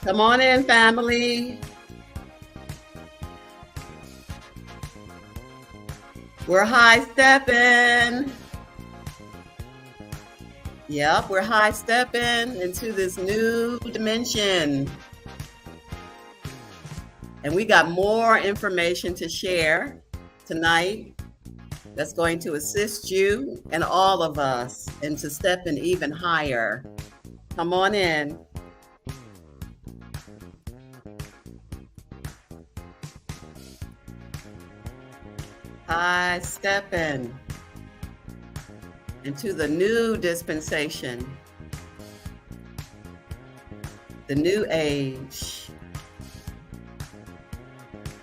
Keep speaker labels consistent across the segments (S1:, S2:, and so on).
S1: Come on in, family. We're high stepping. Yep, we're high stepping into this new dimension. And we got more information to share tonight that's going to assist you and all of us into stepping even higher. Come on in. High stepping into the new dispensation, the new age,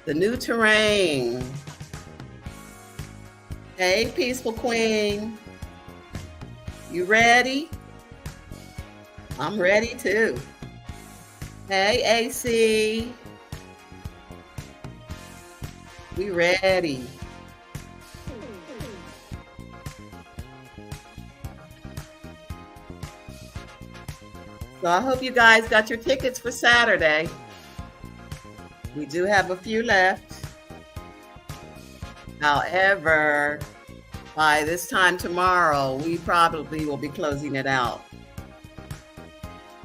S1: the new terrain. Hey, peaceful queen, you ready? I'm ready too. Hey, AC, we ready. So I hope you guys got your tickets for Saturday. We do have a few left. However, by this time tomorrow, we probably will be closing it out.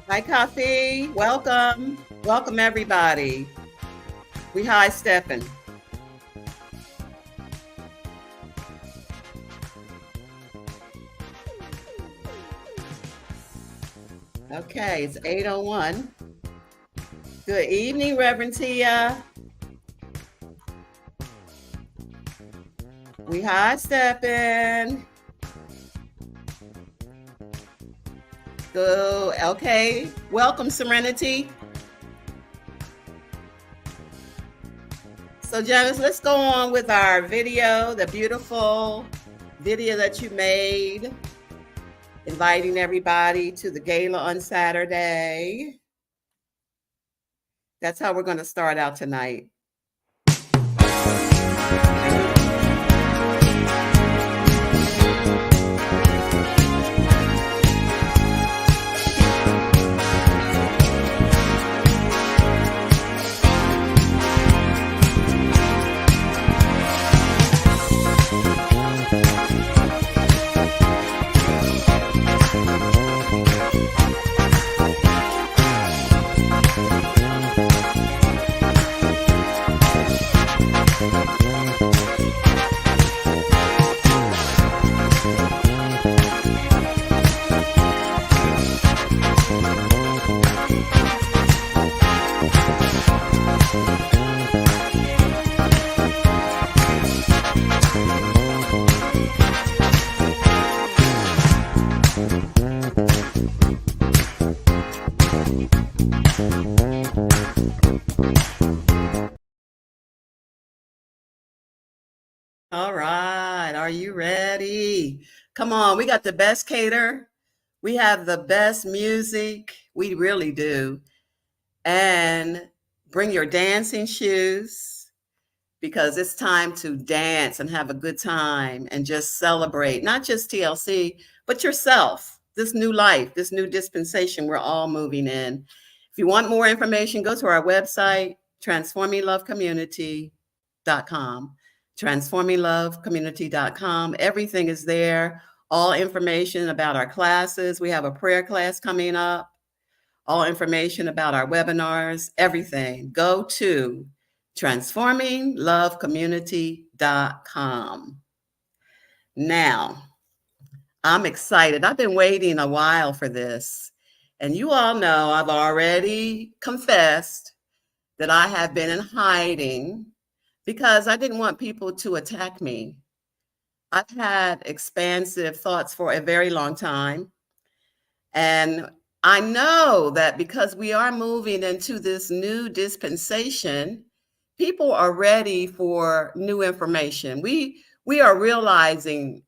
S1: Hi, Coffee. Welcome. Welcome, everybody. We high stepping. Okay, it's 8:01. Good evening, Reverend Tia. We high stepping. Go, okay. Welcome, Serenity. So, Janice, let's go on with our video, the beautiful video that you made, inviting everybody to the gala on Saturday. That's how we're going to start out tonight. All right, are you ready? Come on, we got the best cater. We have the best music. We really do. And bring your dancing shoes because it's time to dance and have a good time and just celebrate, not just TLC, but yourself, this new life, this new dispensation we're all moving in. If you want more information, go to our website, transforminglovecommunity.com. Transforminglovecommunity.com. Everything is there. All information about our classes. We have a prayer class coming up. All information about our webinars, everything. Go to transforminglovecommunity.com. Now, I'm excited. I've been waiting a while for this. And you all know I've already confessed that I have been in hiding because I didn't want people to attack me. I've had expansive thoughts for a very long time. And I know that because we are moving into this new dispensation, people are ready for new information. We are realizing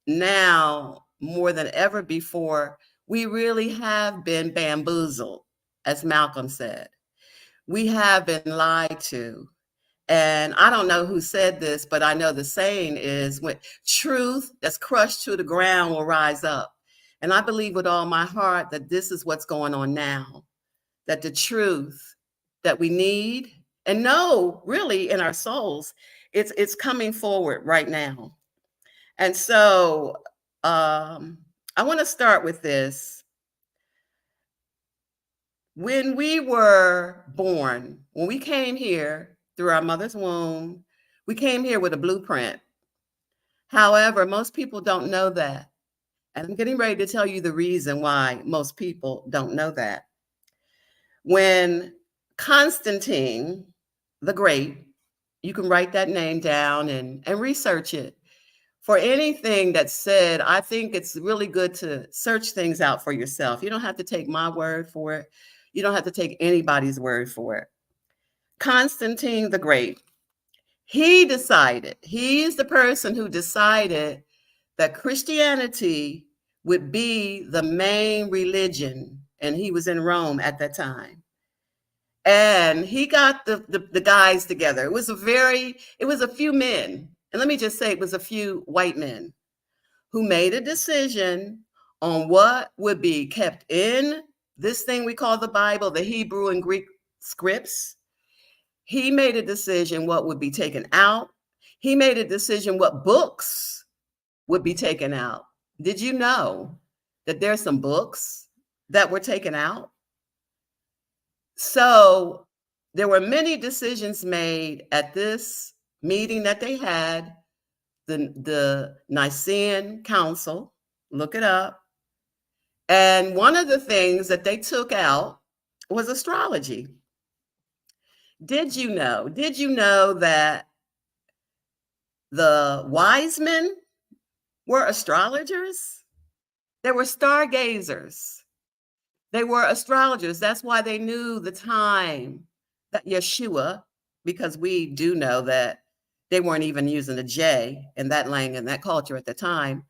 S1: now more than ever before, we really have been bamboozled, as Malcolm said. We have been lied to. And I don't know who said this, but I know the saying is when truth that's crushed to the ground will rise up. And I believe with all my heart that this is what's going on now, that the truth that we need and know really in our souls, it's coming forward right now. And so I want to start with this. When we were born, when we came here through our mother's womb, we came here with a blueprint. However, most people don't know that. And I'm getting ready to tell you the reason why most people don't know that. When Constantine the Great, you can write that name down and research it. For anything that's said, I think it's really good to search things out for yourself. You don't have to take my word for it. You don't have to take anybody's word for it. Constantine the Great, he's the person who decided that Christianity would be the main religion. And he was in Rome at that time. And he got the guys together. It was a few men. And let me just say, it was a few white men who made a decision on what would be kept in this thing we call the Bible, the Hebrew and Greek scripts. He made a decision what would be taken out. He made a decision what books would be taken out. Did you know that there's some books that were taken out? So there were many decisions made at this meeting that they had, the Nicene Council. Look it up. And one of the things that they took out was astrology. Did you know? Did you know that the wise men were astrologers? They were stargazers. They were astrologers. That's why they knew the time that Yeshua, because we do know that they weren't even using a J in that language, in that culture at the time.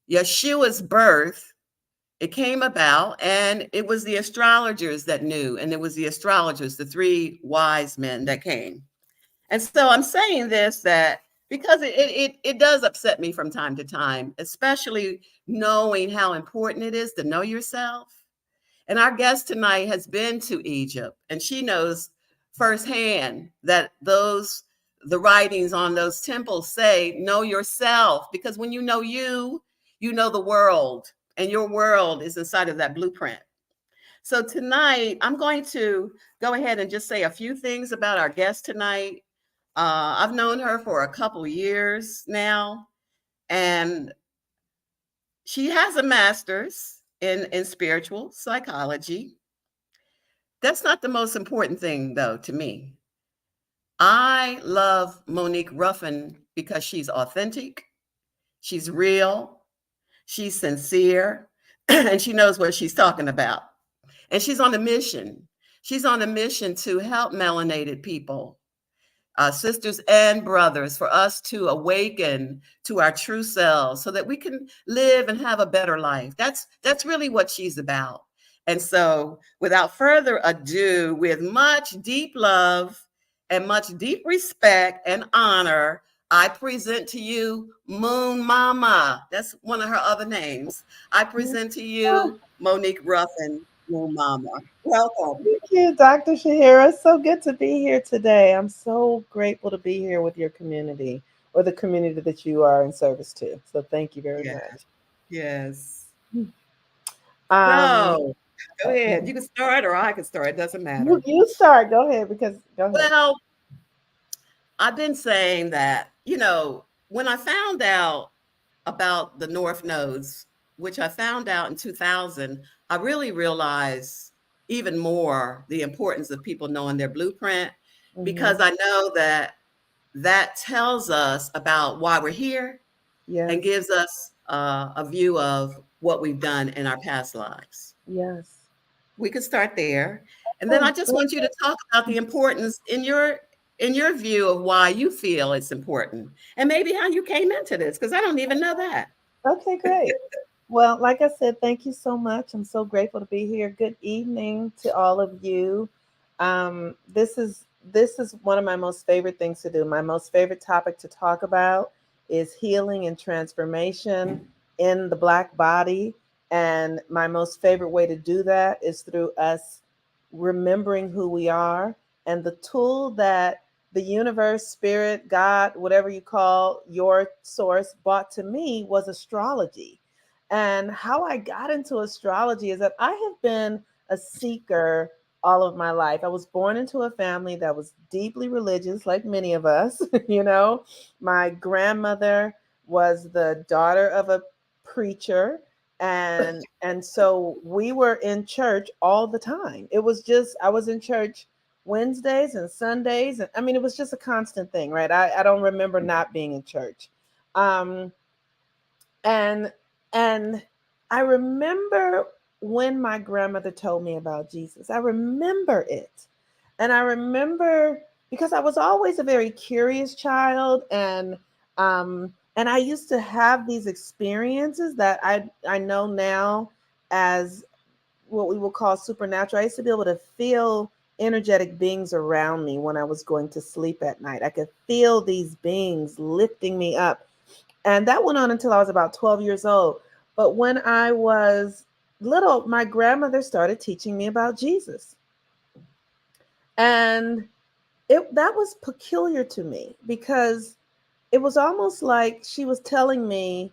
S1: Yeshua's birth, it came about, and it was the astrologers that knew, and it was the astrologers, the three wise men that came. And so I'm saying this that because it does upset me from time to time, especially knowing how important it is to know yourself. And our guest tonight has been to Egypt, and she knows firsthand that the writings on those temples say, know yourself, because when you know you know the world, and your world is inside of that blueprint. So tonight, I'm going to go ahead and just say a few things about our guest tonight. I've known her for a couple years now, and she has a master's in spiritual psychology. That's not the most important thing, though, to me. I love Monique Ruffin because she's authentic, she's real, she's sincere, and she knows what she's talking about. And she's on a mission. She's on a mission to help melanated people, sisters and brothers, for us to awaken to our true selves so that we can live and have a better life. That's really what she's about. And so, without further ado, with much deep love and much deep respect and honor, I present to you Moon Mama. That's one of her other names. I present to you Monique Ruffin, Moon Mama. Welcome.
S2: Thank you, Dr. Shaheerah. So good to be here today. I'm so grateful to be here with your community or the community that you are in service to. So thank you very
S1: Yeah.
S2: much.
S1: Yes.
S2: Um,
S1: So, go ahead. You can start or I can start. It doesn't
S2: you,
S1: matter.
S2: you start. Go ahead because go ahead.
S1: Well, I've been saying that, when I found out about the North Nodes, which I found out in 2000, I really realized even more the importance of people knowing their blueprint, because
S2: Hmm.
S1: I know that that tells us about why we're here
S2: Yes,
S1: and gives us a view of what we've done in our past lives.
S2: yes.
S1: We could start there. And then
S2: Okay.
S1: I just want you to talk about the importance in your view of why you feel it's important and maybe how you came into this, because I don't even know that.
S2: Okay, great. Well, like I said, thank you so much. I'm so grateful to be here. Good evening to all of you. This is one of my most favorite things to do. My most favorite topic to talk about is healing and transformation in the Black body. And my most favorite way to do that is through us remembering who we are. And the tool that the universe, spirit, God, whatever you call your source, brought to me was astrology. And how I got into astrology is that I have been a seeker all of my life. I was born into a family that was deeply religious, like many of us. You know, my grandmother was the daughter of a preacher, and so we were in church all the time. It was just, I was in church Wednesdays and Sundays, and I mean, it was just a constant thing, right? I don't remember not being in church. um and and I remember when my grandmother told me about Jesus. I remember it. And I remember because I was always a very curious child, and I used to have these experiences that I know now as what we will call supernatural. I used to be able to feel energetic beings around me when I was going to sleep at night. I could feel these beings lifting me up. And that went on until I was about 12 years old. But when I was little, my grandmother started teaching me about Jesus. And that was peculiar to me because it was almost like she was telling me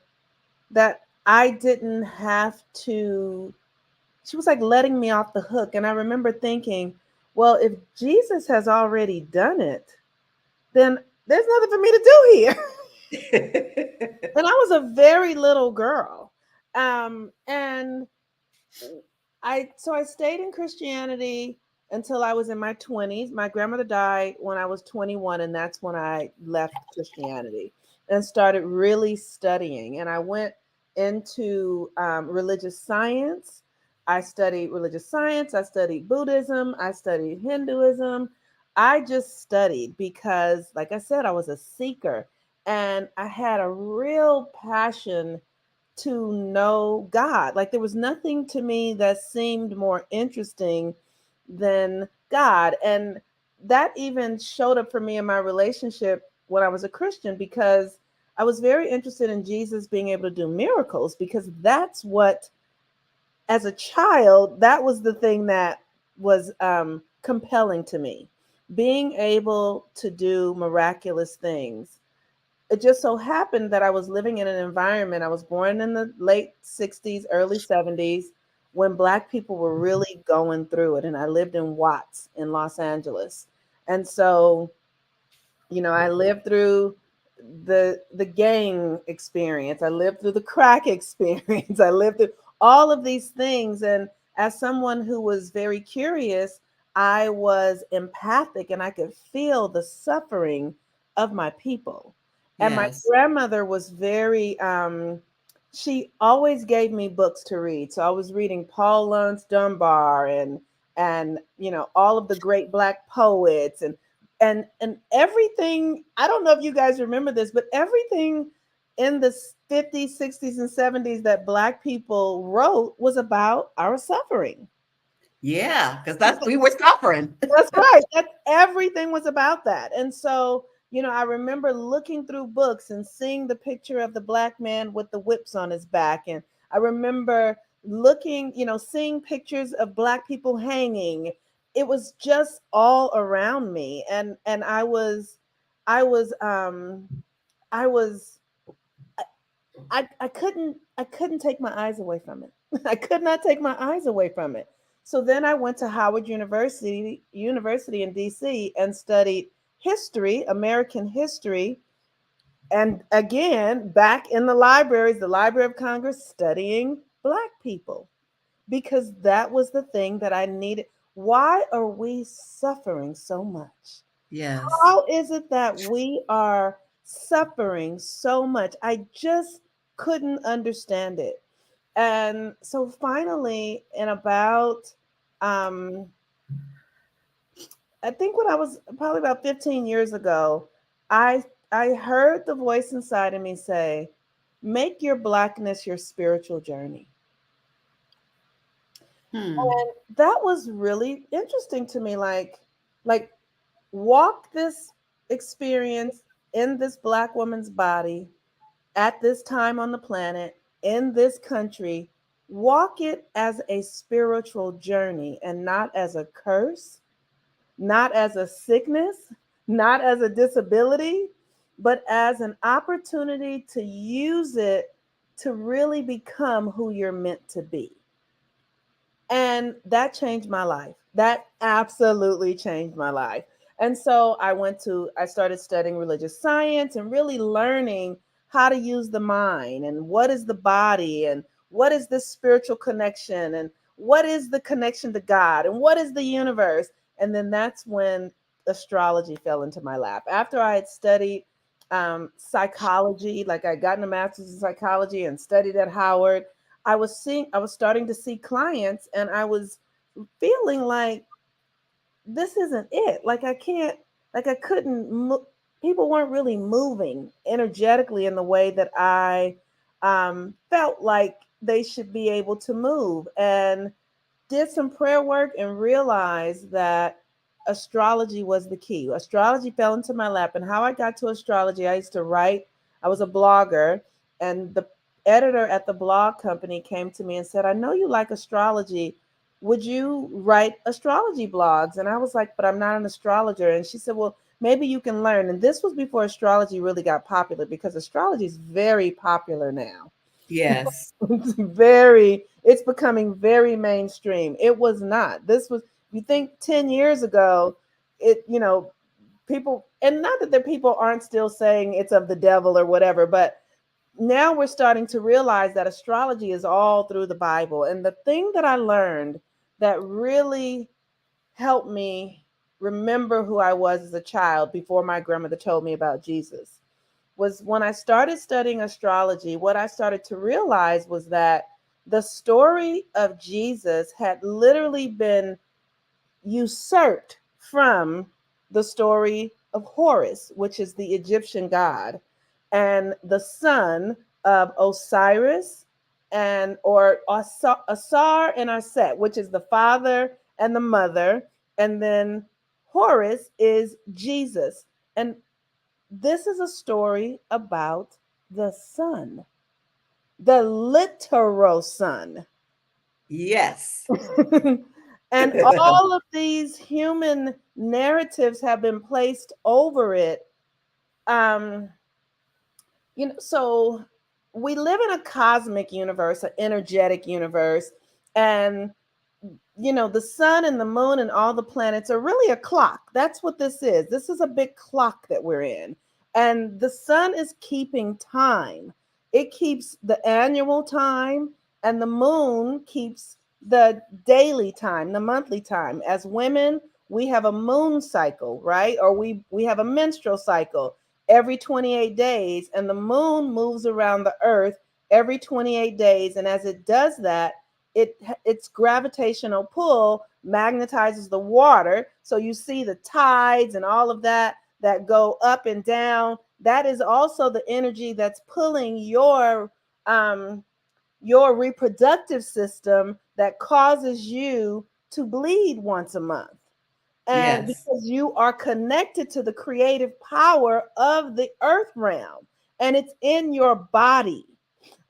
S2: that I didn't have to, she was like letting me off the hook. And I remember thinking, well, if Jesus has already done it, then there's nothing for me to do here. And I was a very little girl. And I stayed in Christianity until I was in my 20s. My grandmother died when I was 21, and that's when I left Christianity and started really studying. And I went into religious science. I studied religious science. I studied Buddhism. I studied Hinduism. I just studied because, like I said, I was a seeker, and I had a real passion to know God. Like there was nothing to me that seemed more interesting than God. And that even showed up for me in my relationship when I was a Christian, because I was very interested in Jesus being able to do miracles, because that's what, as a child, that was the thing that was compelling to me, being able to do miraculous things. It just so happened that I was living in an environment. I was born in the late 60s, early 70s, when Black people were really going through it. And I lived in Watts in Los Angeles. And so, I lived through the gang experience. I lived through the crack experience. I lived through all of these things. And as someone who was very curious, I was empathic and I could feel the suffering of my people. And my
S1: Yes.
S2: grandmother was very she always gave me books to read. So I was reading Paul Laurence Dunbar and all of the great Black poets, and everything. I don't know if you guys remember this, but everything in the 50s, 60s, and 70s that Black people wrote was about our suffering.
S1: Yeah, because that's we were suffering.
S2: That's right. That everything was about that. And so, I remember looking through books and seeing the picture of the Black man with the whips on his back. And I remember looking, seeing pictures of Black people hanging. It was just all around me. And I was I was I couldn't take my eyes away from it. I could not take my eyes away from it. So then I went to Howard University in DC and studied history, American history, and again back in the libraries, the Library of Congress, studying Black people, because that was the thing that I needed. Why are we suffering so much?
S1: Yes.
S2: How is it that we are suffering so much? I just couldn't understand it. And so finally, in about, um, I think when I was probably about 15 years ago, I heard the voice inside of me say, "Make your Blackness your spiritual journey."
S1: Hmm.
S2: And that was really interesting to me. Like walk this experience in this Black woman's body at this time on the planet, in this country. walk it as a spiritual journey and not as a curse, not as a sickness, not as a disability, but as an opportunity to use it to really become who you're meant to be. And that changed my life. That absolutely changed my life. And so I started studying religious science and really learning how to use the mind and what is the body and what is this spiritual connection and what is the connection to God and what is the universe. And then that's when astrology fell into my lap. After I had studied psychology, like I gotten a master's in psychology and studied at Howard, I was starting to see clients and I was feeling like this isn't it. Like I can't, like I couldn't, people weren't really moving energetically in the way that I felt like they should be able to move. And did some prayer work and realized that astrology was the key. Astrology fell into my lap. And how I got to astrology, I used to write, I was a blogger, and the editor at the blog company came to me and said, I know you like astrology. Would you write astrology blogs? And I was like, but I'm not an astrologer. And she said, well, maybe you can learn. And this was before astrology really got popular because astrology is very popular now.
S1: Yes.
S2: It's becoming very mainstream. It was not. This was, you think 10 years ago, people, and not that the people aren't still saying it's of the devil or whatever, but now we're starting to realize that astrology is all through the Bible. And the thing that I learned that really helped me remember who I was as a child before my grandmother told me about Jesus was when I started studying astrology, what I started to realize was that the story of Jesus had literally been usurped from the story of Horus, which is the Egyptian god, and the son of Osiris and or Asar and Aset, which is the father and the mother, and then Horus is Jesus. And this is a story about the sun, the literal sun.
S1: Yes.
S2: And all of these human narratives have been placed over it. Um, so we live in a cosmic universe, an energetic universe, and the sun and the moon and all the planets are really a clock. That's what this is. This is a big clock that we're in. And the sun is keeping time. It keeps the annual time, and the moon keeps the daily time, the monthly time. As women, we have a moon cycle, right? Or we have a menstrual cycle every 28 days, and the moon moves around the earth every 28 days. And as it does that, its gravitational pull magnetizes the water, so you see the tides and all of that go up and down. That is also the energy that's pulling your reproductive system that causes you to bleed once a month, and
S1: Yes.
S2: because you are connected to the creative power of the earth realm and it's in your body.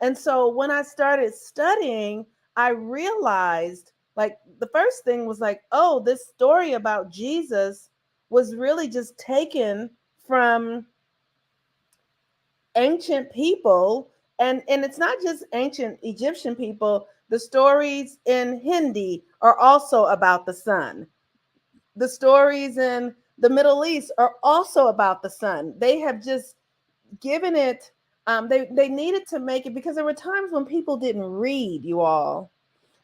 S2: And so when I started studying, I realized, like, the first thing was like, oh, this story about Jesus was really just taken from ancient people. And it's not just ancient Egyptian people. The stories in Hindi are also about the sun. The stories in the Middle East are also about the sun. They have just given it, they needed to make it because there were times when people didn't read, you all.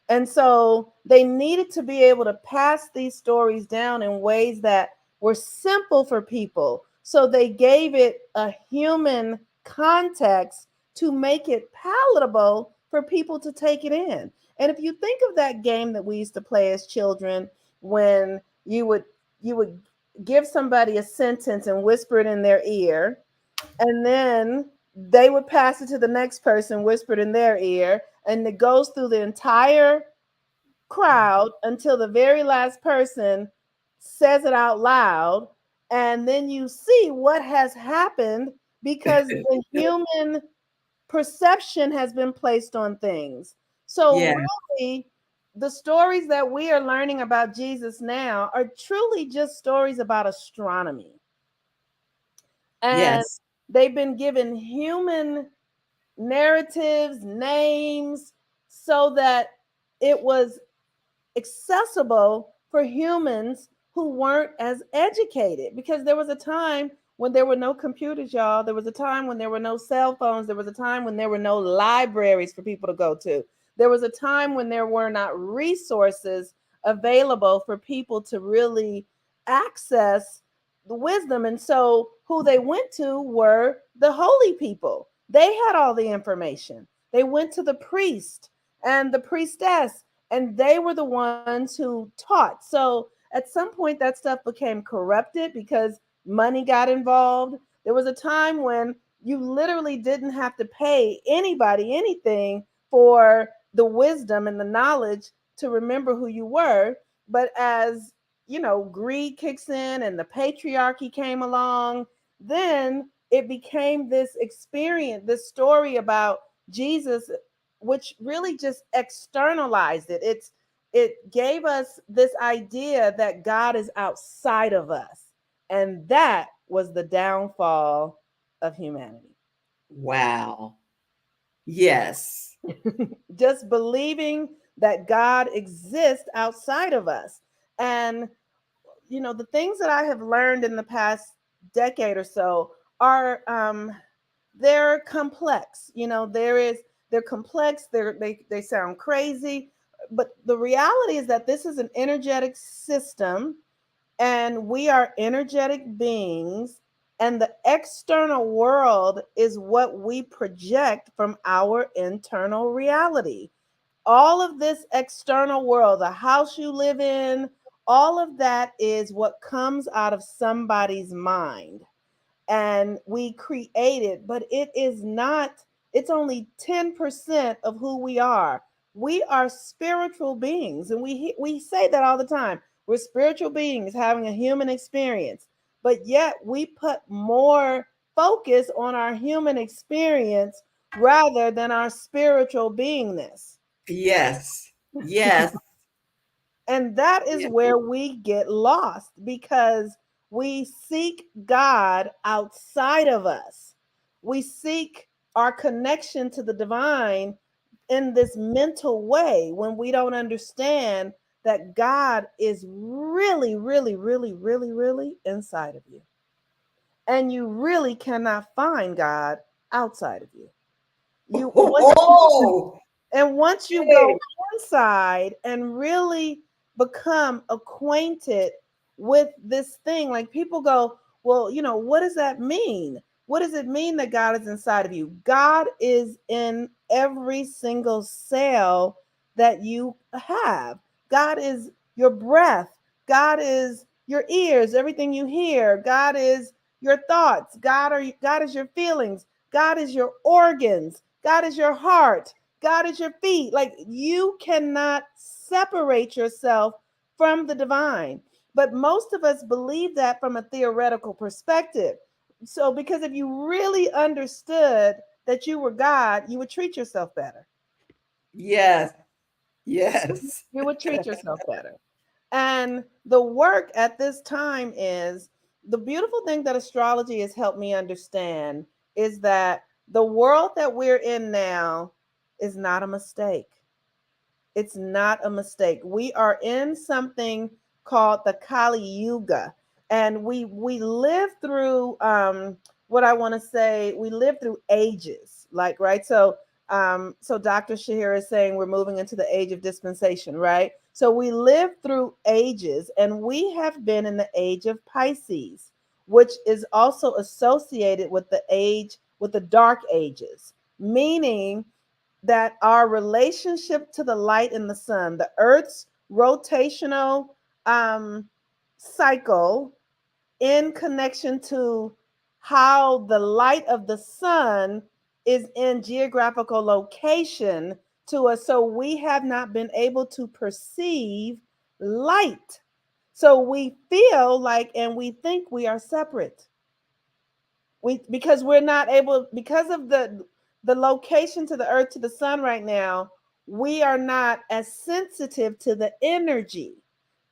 S2: And so they needed to be able to pass these stories down in ways that were simple for people. So they gave it a human context to make it palatable for people to take it in. And if you think of that game that we used to play as children, when you would give somebody a sentence and whisper it in their ear, and then they would pass it to the next person, whispered in their ear, and it goes through the entire crowd until the very last person says it out loud. And then you see what has happened because the human perception has been placed on things. So
S1: Yeah.
S2: really, the stories that we are learning about Jesus now are truly just stories about astronomy. And
S1: Yes.
S2: they've been given human narratives, names, so that it was accessible for humans who weren't as educated, because there was a time when there were no computers, y'all. There was a time when there were no cell phones. There was a time when there were no libraries for people to go to. There was a time when there were not resources available for people to really access the wisdom. And so who they went to were the holy people. They had all the information. They went to the priest and the priestess, and they were the ones who taught. So at some point, that stuff became corrupted because money got involved. There was a time when you literally didn't have to pay anybody anything for the wisdom and the knowledge to remember who you were. But as greed kicks in and the patriarchy came along, then it became this experience, this story about Jesus, which really just externalized it. It gave us this idea that God is outside of us. And that was the downfall of humanity.
S1: Wow. Yes.
S2: Just believing that God exists outside of us. And the things that I have learned in the past decade or so are they're complex. They're complex. They sound crazy, but the reality is that this is an energetic system, and we are energetic beings, and the external world is what we project from our internal reality. All of this external world, the house you live in, all of that is what comes out of somebody's mind, and we create it, but it is not, it's only 10% of who we are. We are spiritual beings, and we say that all the time. We're spiritual beings having a human experience, but yet we put more focus on our human experience rather than our spiritual beingness.
S1: Yes. Yes.
S2: And that is
S1: Yes.
S2: where we get lost, because we seek God outside of us. We seek our connection to the divine in this mental way when we don't understand that God is really, really, really, really, really inside of you. And you really cannot find God outside of you. You once
S1: Oh,
S2: And once you
S1: hey.
S2: go inside and really become acquainted with this thing, like people go, well, what does that mean? What does it mean that God is inside of you? God is in every single cell that you have. God is your breath. God is your ears, everything you hear. God is your thoughts. God is your feelings. God is your organs. God is your heart. God is your feet. Like, you cannot separate yourself from the divine. But most of us believe that from a theoretical perspective. So, because if you really understood that you were God, you would treat yourself better.
S1: Yes. Yes.
S2: You would treat yourself better. And the work at this time is, the beautiful thing that astrology has helped me understand is that the world that we're in now is not a mistake. It's not a mistake. We are in something called the Kali Yuga, and we live through what I want to say. We live through ages, like, right. So Dr. Shaheerah is saying we're moving into the age of dispensation, right? So we live through ages, and we have been in the age of Pisces, which is also associated with the dark ages, meaning that our relationship to the light and the sun, the earth's rotational um, cycle, in connection to how the light of the sun is in geographical location to us. So we have not been able to perceive light. So we feel like, and we think we are separate. Because we're not able, because of the location to the earth, to the sun right now, we are not as sensitive to the energy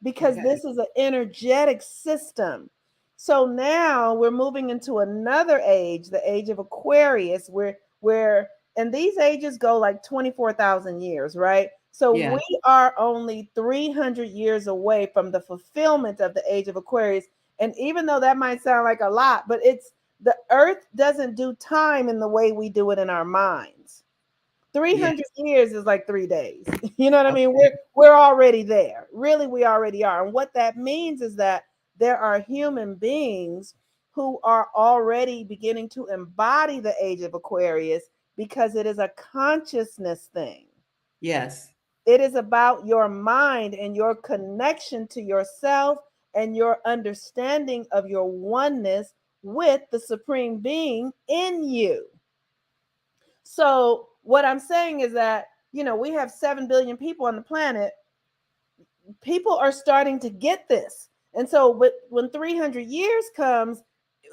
S2: because
S1: Okay.
S2: this is an energetic system. So now we're moving into another age, the age of Aquarius, where and these ages go like 24,000 years, right? So
S1: Yeah.
S2: we are only 300 years away from the fulfillment of the age of Aquarius. And even though that might sound like a lot, but it's the earth doesn't do time in the way we do it in our minds.
S1: Yes.
S2: 300 years is like 3 days. You know what I mean?
S1: Okay.
S2: We're already there. Really, we already are. And what that means is that there are human beings who are already beginning to embody the age of Aquarius because it is a consciousness thing.
S1: Yes.
S2: It is about your mind and your connection to yourself and your understanding of your oneness with the supreme being in you. So, what I'm saying is that, we have 7 billion people on the planet. People are starting to get this. And so, when 300 years comes,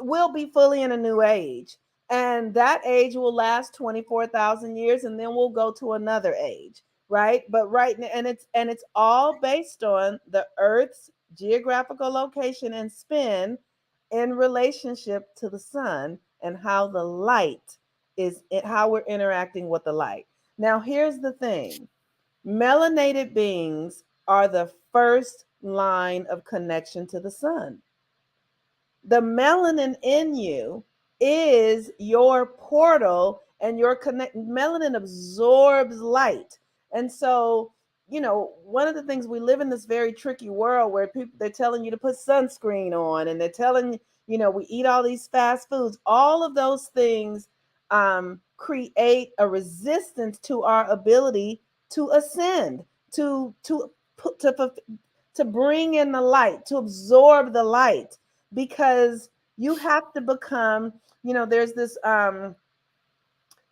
S2: we'll be fully in a new age. And that age will last 24,000 years, and then we'll go to another age, right? But right now, and it's all based on the Earth's geographical location and spin in relationship to the sun and how the light how we're interacting with the light. Now, here's the thing. Melanated beings are the first line of connection to the sun. The melanin in you is your portal, and your connect melanin absorbs light. And so, one of the things, we live in this very tricky world where people, they're telling you to put sunscreen on, and they're telling we eat all these fast foods. All of those things create a resistance to our ability to ascend, to put to bring in the light, to absorb the light, because you have to become, there's this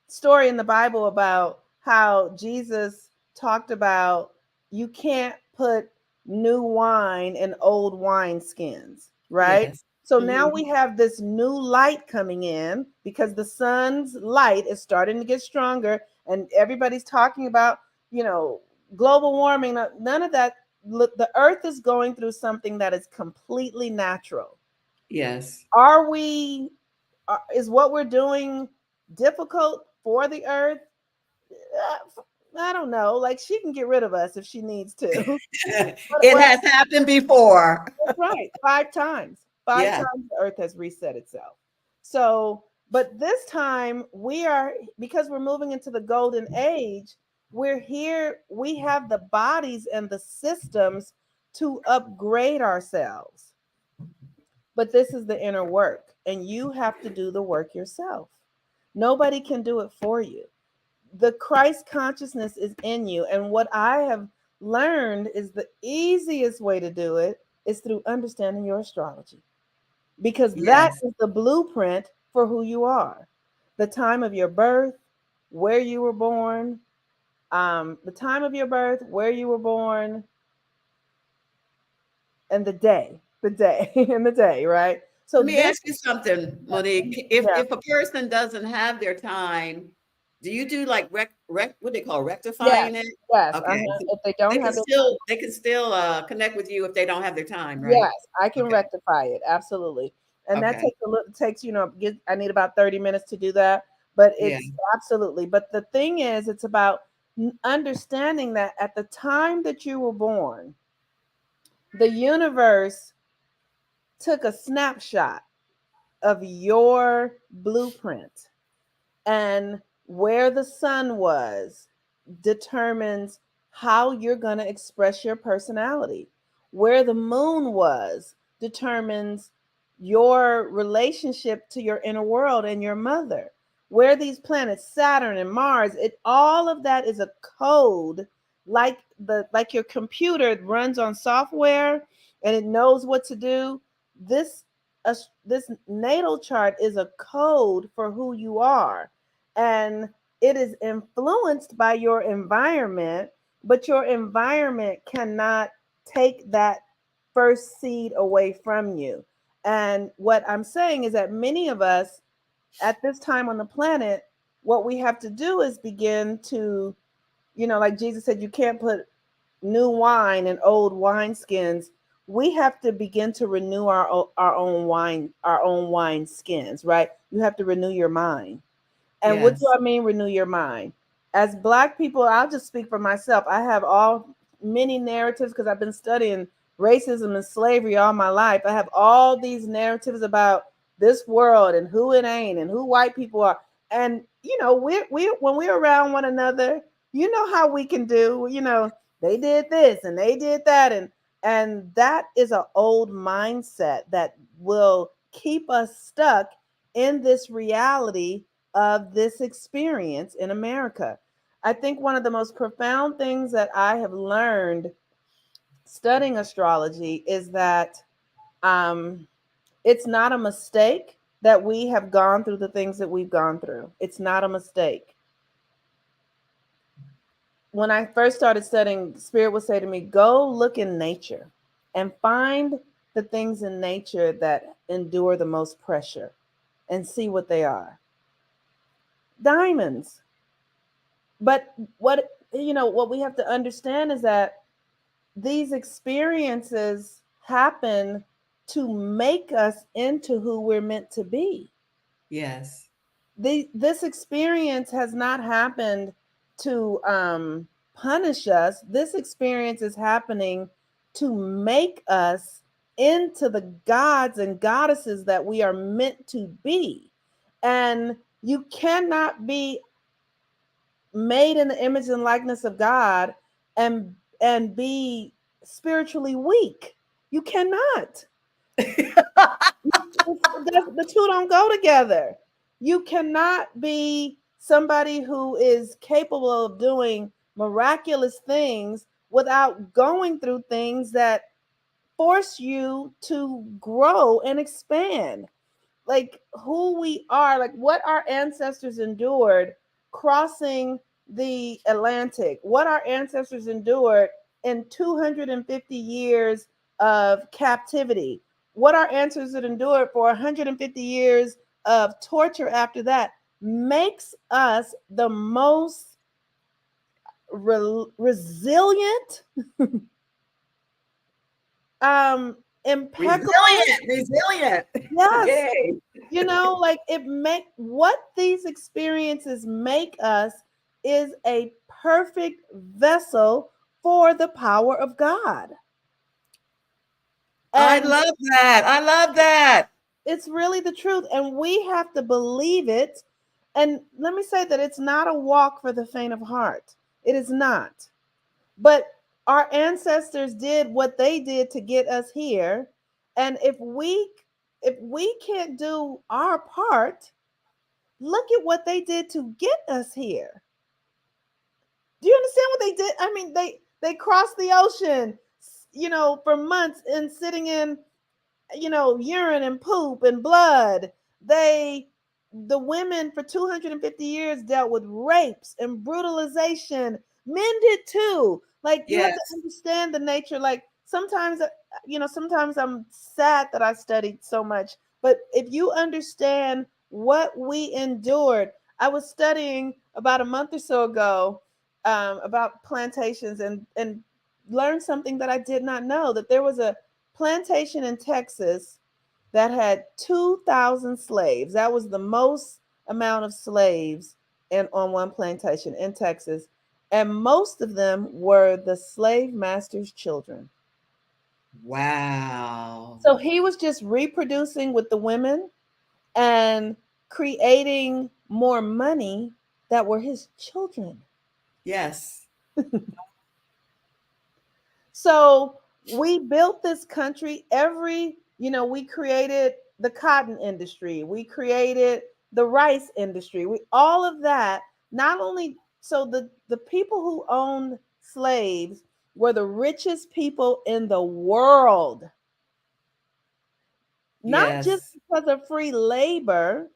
S2: story in the Bible about how Jesus talked about you can't put new wine in old wine skins, right?
S1: Yes.
S2: So now
S1: Hmm.
S2: we have this new light coming in because the sun's light is starting to get stronger, and everybody's talking about, you know, global warming. None of that. Look, the earth is going through something that is completely natural.
S1: Yes.
S2: Are we, is what we're doing difficult for the earth? I don't know. Like, she can get rid of us if she needs to.
S1: It has happened before.
S2: That's right. 5 times. Five
S1: Yeah.
S2: times the earth has reset itself. So, but this time we are, because we're moving into the golden age, we're here, we have the bodies and the systems to upgrade ourselves. But this is the inner work, and you have to do the work yourself. Nobody can do it for you. The Christ consciousness is in you. And what I have learned is the easiest way to do it is through understanding your astrology, because that
S1: Yes.
S2: is the blueprint for who you are. The time of your birth, where you were born, the time of your birth, where you were born, and the day, and the day, right? So
S1: Let me
S2: this,
S1: ask you something, Monique. If
S2: yeah,
S1: if a person doesn't have their time, do you do like what they call
S2: yes,
S1: rectifying it?
S2: yes.
S1: Okay. So
S2: If they don't have it,
S1: they can still connect with you if they don't have their time, right?
S2: yes, I can
S1: Okay.
S2: rectify it. Absolutely. And that
S1: Okay.
S2: takes a little, takes, I need about 30 minutes to do that. But
S1: Yeah.
S2: it's absolutely. But the thing is, it's about understanding that at the time that you were born, the universe took a snapshot of your blueprint, and where the sun was determines how you're going to express your personality. Where the moon was determines your relationship to your inner world and your mother. Where these planets, Saturn and Mars, it all of that is a code, like your computer runs on software and it knows what to do. This this natal chart is a code for who you are, and it is influenced by your environment, but your environment cannot take that first seed away from you. And what I'm saying is that many of us at this time on the planet, what we have to do is begin to Like Jesus said, you can't put new wine in old wineskins. We have to begin to renew our own wine skins, right? You have to renew your mind. And what do
S1: Yes.
S2: I mean renew your mind? As Black people, I'll just speak for myself. I have all many narratives because I've been studying racism and slavery all my life. I have all these narratives about this world and who it ain't and who white people are. And we when we're around one another, you know how we can do. They did this and they did that, and that is an old mindset that will keep us stuck in this reality of this experience in America. I think one of the most profound things that I have learned studying astrology is that um, it's not a mistake that we have gone through the things that we've gone through. It's not a mistake. When I first started studying, Spirit would say to me, go look in nature and find the things in nature that endure the most pressure and see what they are. Diamonds. But what we have to understand is that these experiences happen to make us into who we're meant to be.
S1: Yes.
S2: This experience has not happened to punish us. This experience is happening to make us into the gods and goddesses that we are meant to be. And you cannot be made in the image and likeness of God and be spiritually weak. You cannot. The two don't go together. You cannot be somebody who is capable of doing miraculous things without going through things that force you to grow and expand. Like who we are, like what our ancestors endured crossing the Atlantic, what our ancestors endured in 250 years of captivity, what our ancestors endured for 150 years of torture after that makes us the most resilient, impeccable.
S1: Resilient. Resilient.
S2: Yes,
S1: Yay.
S2: like it make what these experiences make us is a perfect vessel for the power of God.
S1: I
S2: And
S1: love that. I love that.
S2: it's really the truth. And we have to believe it. And let me say that it's not a walk for the faint of heart. It is not. But our ancestors did what they did to get us here. And if we can't do our part, look at what they did to get us here. Do you understand what they did? I mean, they crossed the ocean, for months and sitting in, urine and poop and blood. They the women for 250 years dealt with rapes and brutalization. Men did too. Like you have to
S1: Yes.
S2: understand the nature. Like sometimes I'm sad that I studied so much, but if you understand what we endured. I was studying about a month or so ago about plantations and learned something that I did not know, that there was a plantation in Texas that had 2,000 slaves. That was the most amount of slaves on one plantation in Texas. And most of them were the slave master's children.
S1: Wow.
S2: So he was just reproducing with the women and creating more money that were his children.
S1: Yes.
S2: So we built this country. We created the cotton industry, we created the rice industry, we all of that. Not only so the people who owned slaves were the richest people in the world, not just
S1: Yes.
S2: because of free labor,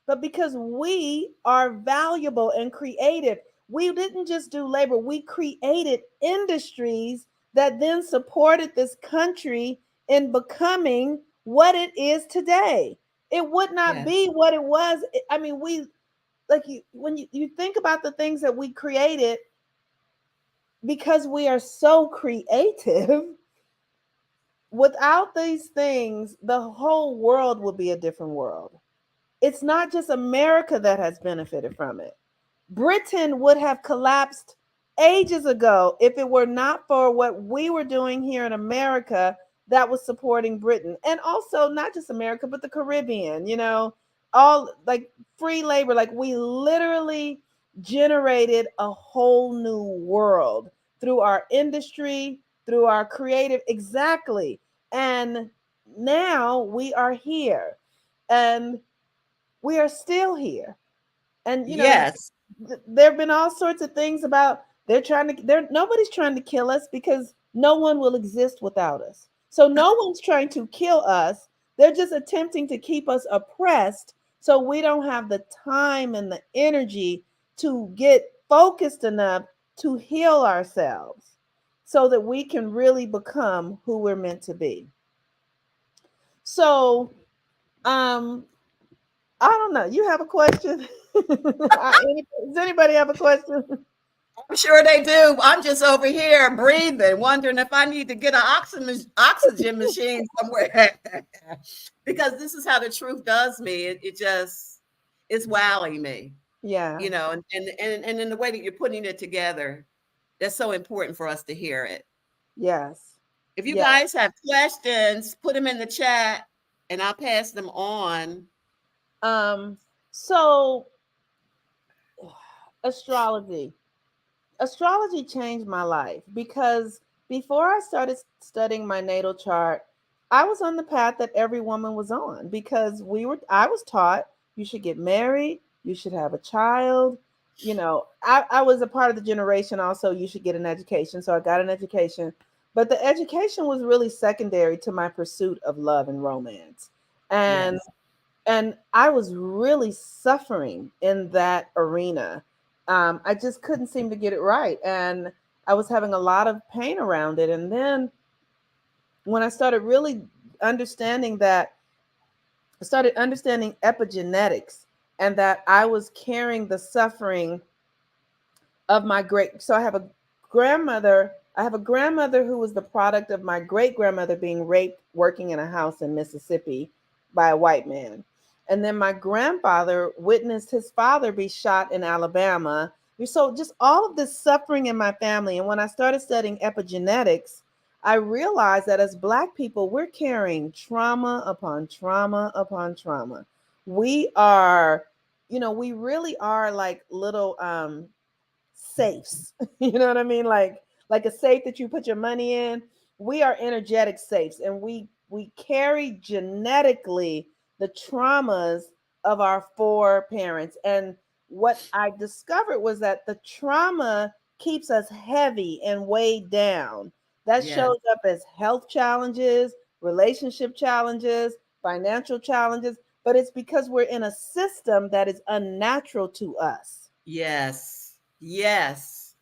S2: but because we are valuable and creative. We didn't just do labor, we created industries that then supported this country in becoming what it is today. It would not
S1: Yes.
S2: be what it was. I mean, when you think about the things that we created, because we are so creative, without these things, the whole world will be a different world. It's not just America that has benefited from it. Britain would have collapsed ages ago if it were not for what we were doing here in America that was supporting Britain. And also, not just America, but the Caribbean, all like free labor. Like, we literally generated a whole new world through our industry, through our creative. Exactly. And now we are here. And we are still here. And
S1: Yes.
S2: there have been all sorts of things about they're nobody's trying to kill us because no one will exist without us. So no one's trying to kill us. They're just attempting to keep us oppressed so we don't have the time and the energy to get focused enough to heal ourselves so that we can really become who we're meant to be. So, um I don't know. You have a question? Does anybody have a question?
S1: I'm sure they do. I'm just over here breathing, wondering if I need to get an oxygen machine somewhere. Because this is how the truth does me. It just it's wowing me,
S2: Yeah.
S1: and in the way that you're putting it together, that's so important for us to hear it.
S2: Yes.
S1: If you
S2: Yeah.
S1: guys have questions, put them in the chat and I'll pass them on.
S2: Um. So astrology. Astrology changed my life because before I started studying my natal chart, I was on the path that every woman was on because I was taught you should get married, you should have a child. I was a part of the generation also, you should get an education. So I got an education, but the education was really secondary to my pursuit of love and romance. And
S1: Yes.
S2: I was really suffering in that arena. I just couldn't seem to get it right, and I was having a lot of pain around it. And then when I started really understanding that, I started understanding epigenetics, and that I was carrying the suffering of my great. So grandmother. I have a grandmother who was the product of my great grandmother being raped working in a house in Mississippi by a white man. And then my grandfather witnessed his father be shot in Alabama. So just all of this suffering in my family. And when I started studying epigenetics, I realized that as Black people, we're carrying trauma upon trauma upon trauma. We are, we really are like little safes. You know what I mean? Like a safe that you put your money in. We are energetic safes, and we carry genetically the traumas of our foreparents. And what I discovered was that the trauma keeps us heavy and weighed down. That
S1: Yes.
S2: shows up as health challenges, relationship challenges, financial challenges, but it's because we're in a system that is unnatural to us.
S1: Yes. Yes.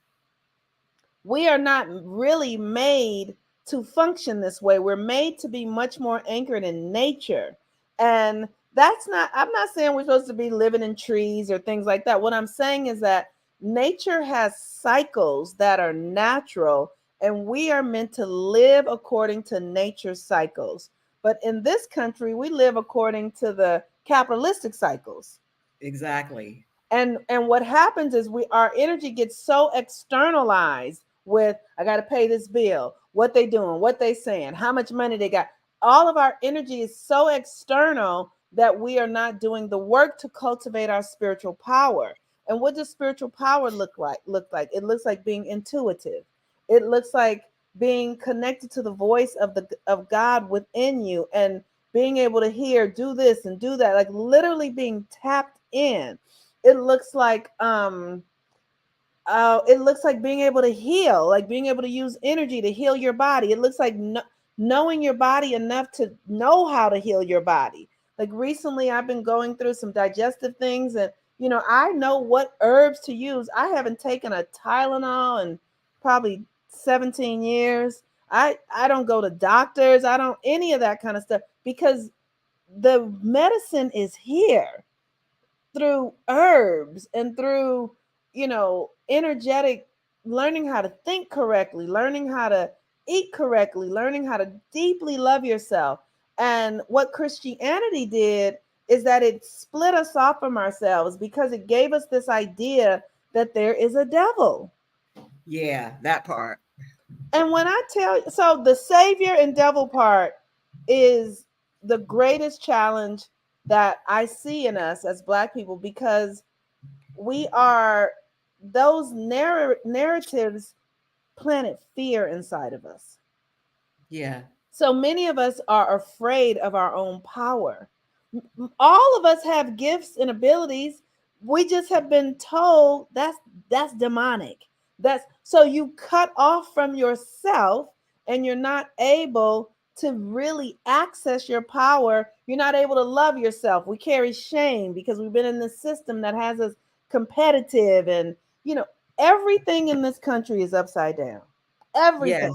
S2: We are not really made to function this way. We're made to be much more anchored in nature. And I'm not saying we're supposed to be living in trees or things like that. What I'm saying is that nature has cycles that are natural, and we are meant to live according to nature's cycles. But in this country, we live according to the capitalistic cycles.
S1: Exactly.
S2: And what happens is our energy gets so externalized with, I got to pay this bill, what they doing, what they saying, how much money they got. All of our energy is so external that we are not doing the work to cultivate our spiritual power. And what does spiritual power look like? It looks like being intuitive. It looks like being connected to the voice of God within you, and being able to hear, do this and do that, like literally being tapped in. It looks like it looks like being able to heal, like being able to use energy to heal your body. It looks like knowing your body enough to know how to heal your body. Like recently I've been going through some digestive things, and I know what herbs to use. I haven't taken a Tylenol in probably 17 years. I don't go to doctors. I don't any of that kind of stuff because the medicine is here through herbs and through energetic learning how to think correctly, learning how to eat correctly, learning how to deeply love yourself. And what Christianity did is that it split us off from ourselves because it gave us this idea that there is a devil.
S1: Yeah, that part.
S2: And when I tell you, so the savior and devil part is the greatest challenge that I see in us as Black people, because we are, those narratives planted fear inside of us.
S1: Yeah.
S2: So many of us are afraid of our own power. All of us have gifts and abilities. We just have been told that's demonic. That's so you cut off from yourself and you're not able to really access your power. You're not able to love yourself. We carry shame because we've been in this system that has us competitive, and you know everything in this country is upside down. Everything.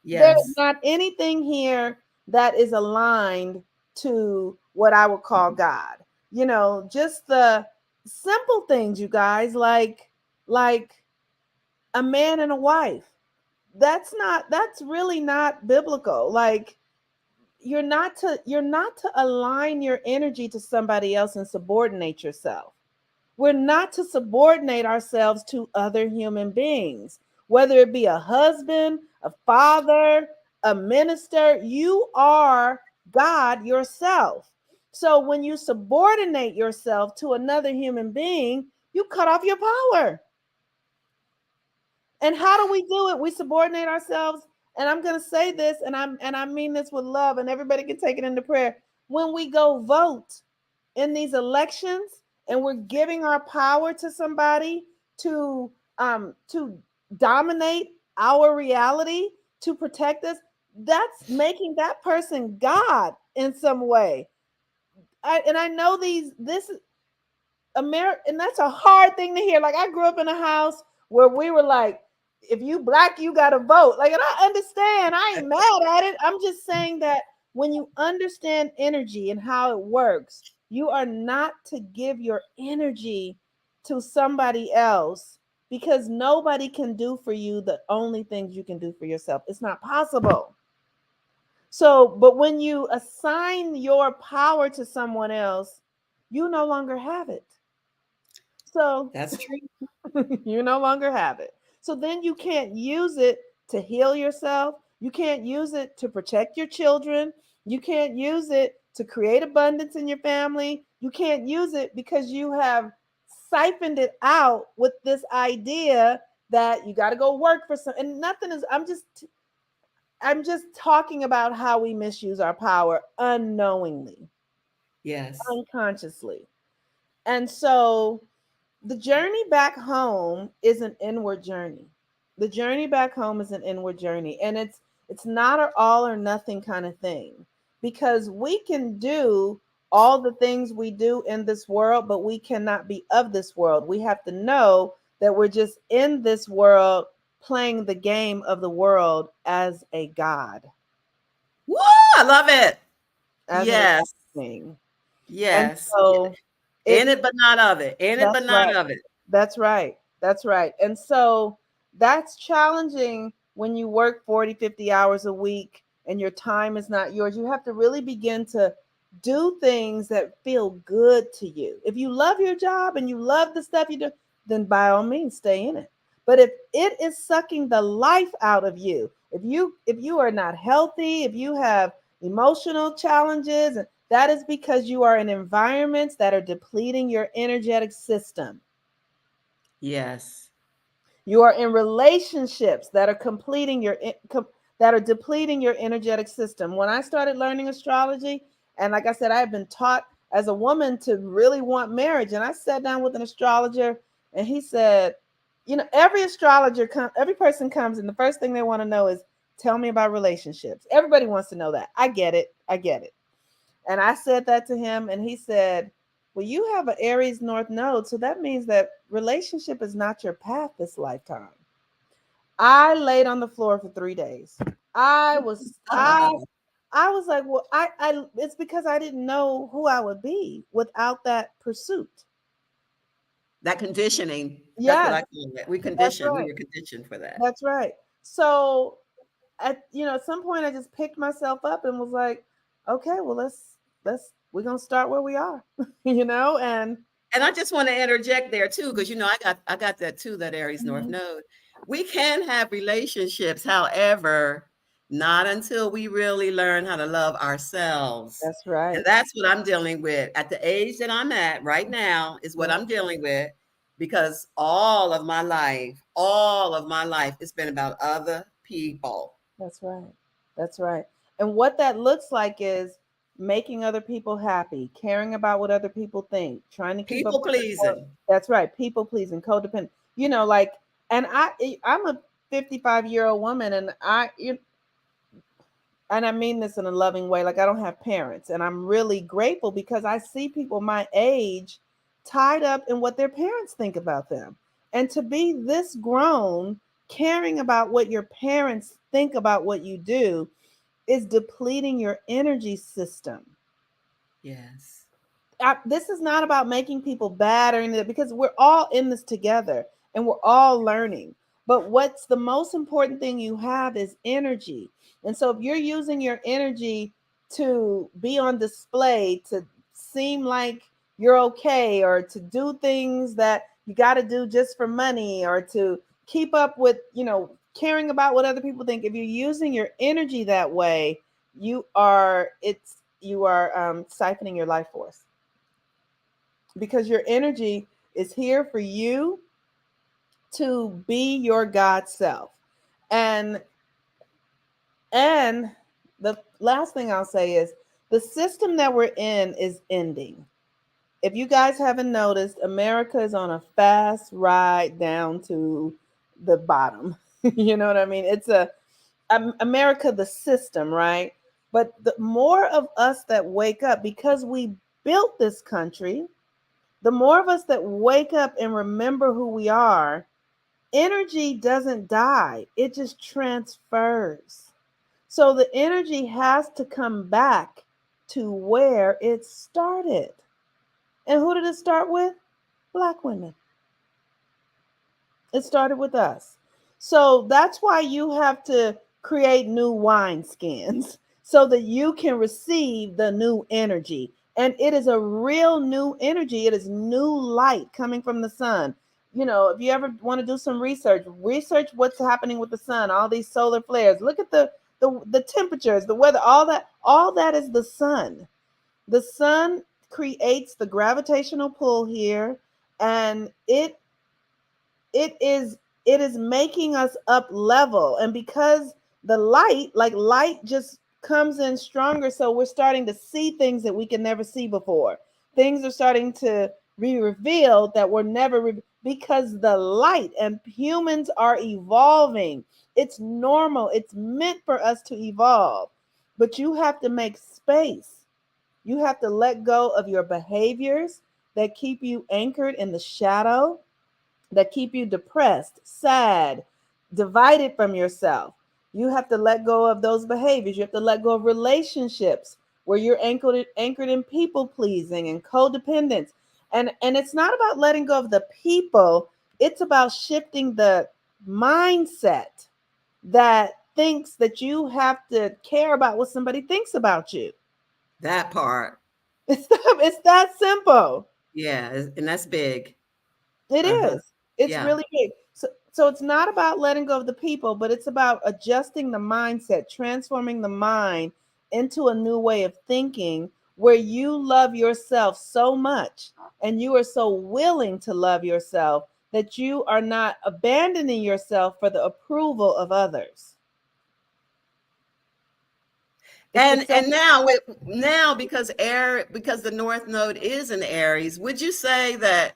S1: Yes.
S2: There's
S1: Yes.
S2: not anything here that is aligned to what I would call God. Just the simple things, you guys, like a man and a wife. That's really not biblical. Like you're not to align your energy to somebody else and subordinate yourself. We're not to subordinate ourselves to other human beings, whether it be a husband, a father, a minister. You are God yourself. So when you subordinate yourself to another human being, you cut off your power. And how do we do it? We subordinate ourselves. And I'm going to say this, and I mean this with love, and everybody can take it into prayer. When we go vote in these elections and we're giving our power to somebody to dominate our reality, to protect us, that's making that person God in some way. And I know this America, and that's a hard thing to hear. Like I grew up in a house where we were like, if you Black, you gotta vote. Like, and I understand. I ain't mad at it. I'm just saying that when you understand energy and how it works, you are not to give your energy to somebody else, because nobody can do for you the only things you can do for yourself. It's not possible. So, but when you assign your power to someone else, you no longer have it. So
S1: That's true.
S2: you no longer have it. So then you can't use it to heal yourself. You can't use it to protect your children. You can't use it to create abundance in your family. You can't use it because you have siphoned it out with this idea that you got to go work for some, and nothing is, I'm just talking about how we misuse our power unknowingly,
S1: Yes.
S2: unconsciously. And so the journey back home is an inward journey. The journey back home is an inward journey, and it's not an all or nothing kind of thing, because we can do all the things we do in this world, but we cannot be of this world. We have to know that we're just in this world playing the game of the world as a god,
S1: Woo! I love it.
S2: as an
S1: Yes.
S2: thing. And
S1: Yes.
S2: so
S1: In
S2: it's
S1: it, but not of it. In it,
S2: that's
S1: but not
S2: right.
S1: of it.
S2: That's right. That's right. And so that's challenging when you work 40, 50 hours a week and your time is not yours. You have to really begin to do things that feel good to you. If you love your job and you love the stuff you do, then by all means stay in it. But if it is sucking the life out of you, if you are not healthy, if you have emotional challenges, that is because you are in environments that are depleting your energetic system.
S1: Yes.
S2: You are in relationships that are that are depleting your energetic system. When I started learning astrology, and like I said, I have been taught as a woman to really want marriage, and I sat down with an astrologer, and he said, every person comes, and the first thing they want to know is, tell me about relationships. Everybody wants to know that. I get it. I get it. And I said that to him, and he said, well, you have an Aries North node, so that means that relationship is not your path this lifetime. I laid on the floor for 3 days. I was I I was like, well, I it's because I didn't know who I would be without that pursuit.
S1: That conditioning, that's what
S2: Yes,
S1: I call it. We
S2: that's
S1: conditioned. We
S2: right.
S1: were conditioned for that.
S2: That's right. So at some point I just picked myself up and was like, okay, well let's we're gonna start where we are, and
S1: And I just want to interject there too, because I got that too, that Aries North
S2: Mhm.
S1: Node. We can have relationships, however, not until we really learn how to love ourselves.
S2: That's
S1: And
S2: right.
S1: that's what I'm dealing with at the age that I'm at right now, is what
S2: Yeah,
S1: I'm dealing with, because all of my life, it's been about other people.
S2: that's right. That's right. And what that looks like is making other people happy, caring about what other people think, trying to keep up
S1: People
S2: with the core.
S1: pleasing.
S2: That's right. People pleasing, codependent. Like, and I'm a 55-year-old woman, and I mean this in a loving way. Like, I don't have parents, and I'm really grateful because I see people my age tied up in what their parents think about them. And to be this grown, caring about what your parents think about what you do is depleting your energy system.
S1: Yes.
S2: This is not about making people bad or anything, because we're all in this together and we're all learning. But what's the most important thing you have is energy. And so if you're using your energy to be on display, to seem like you're okay, or to do things that you got to do just for money, or to keep up with, caring about what other people think, if you're using your energy that way, you are siphoning your life force, because your energy is here for you to be your God self. And and the last thing I'll say is the system that we're in is ending. If you guys haven't noticed, America is on a fast ride down to the bottom. You know what I mean? It's America, the system, right? But the more of us that wake up, because we built this country, the more of us that wake up and remember who we are, energy doesn't die, it just transfers. So the energy has to come back to where it started. And who did it start with? Black women. It started with us. So that's why you have to create new wine skins so that you can receive the new energy. And it is a real new energy. It is new light coming from the sun. If you ever want to do some research what's happening with the sun, all these solar flares. Look at the temperatures, the weather, all that is the sun. The sun creates the gravitational pull here, and it is making us up level. And because the light just comes in stronger, so we're starting to see things that we can never see before. Things are starting to be revealed that were never because the light, and humans are evolving. It's normal, it's meant for us to evolve, but you have to make space. You have to let go of your behaviors that keep you anchored in the shadow, that keep you depressed, sad, divided from yourself. You have to let go of those behaviors. You have to let go of relationships where you're anchored in people pleasing and codependence. And it's not about letting go of the people, it's about shifting the mindset that thinks that you have to care about what somebody thinks about you.
S1: That part.
S2: It's that simple.
S1: Yeah. And that's big.
S2: It
S1: Uh-huh.
S2: is. It's
S1: Yeah.
S2: really big. So it's not about letting go of the people, but it's about adjusting the mindset, transforming the mind into a new way of thinking where you love yourself so much and you are so willing to love yourself that you are not abandoning yourself for the approval of others. It's the
S1: And
S2: second.
S1: now, because the North Node is in Aries, would you say that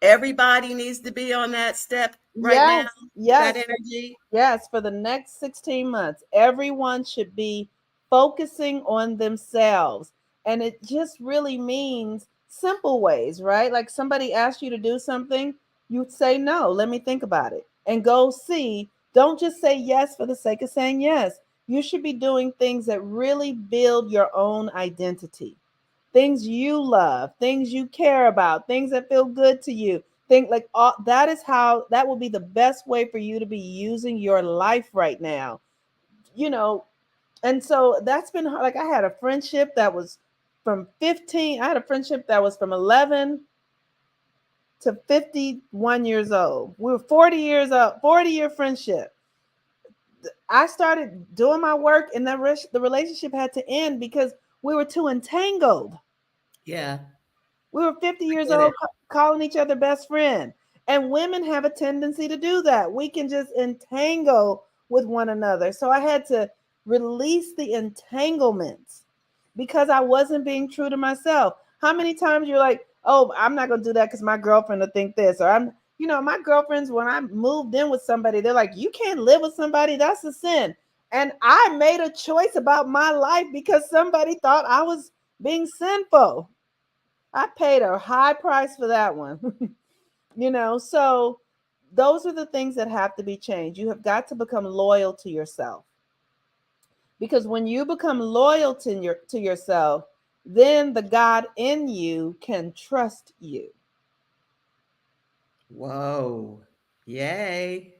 S1: everybody needs to be on that step right now
S2: Yes,
S1: with that
S2: yes.
S1: energy?
S2: Yes, for the next 16 months, everyone should be focusing on themselves. And it just really means simple ways, right? Like somebody asks you to do something, you say no, let me think about it, and go see. Don't just say yes for the sake of saying yes. You should be doing things that really build your own identity, things you love, things you care about, things that feel good to you. Think like that is how that will be the best way for you to be using your life right now. You know, and so that's been like I had a friendship that was from 15, I had a friendship that was from 11 to 51 years old. We were 40 years up, 40-year friendship. I started doing my work and the relationship had to end because we were too entangled.
S1: Yeah,
S2: We were 50
S1: I
S2: years
S1: get
S2: old
S1: it.
S2: calling each other best friend. And women have a tendency to do that. We can just entangle with one another. So I had to release the entanglements because I wasn't being true to myself. How many times you're like, oh, I'm not going to do that because my girlfriend will think this, or my girlfriends, when I moved in with somebody, they're like, you can't live with somebody. That's a sin. And I made a choice about my life because somebody thought I was being sinful. I paid a high price for that one. So those are the things that have to be changed. You have got to become loyal to yourself. Because when you become loyal to yourself, then the God in you can trust you.
S1: Whoa. Yay.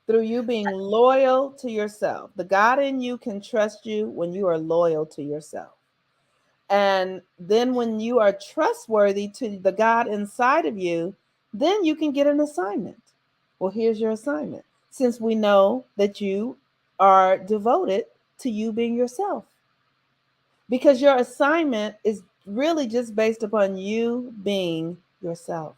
S2: Through you being loyal to yourself. The God in you can trust you when you are loyal to yourself. And then when you are trustworthy to the God inside of you, then you can get an assignment. Well, here's your assignment. Since we know that you are devoted to you being yourself, because your assignment is really just based upon you being yourself,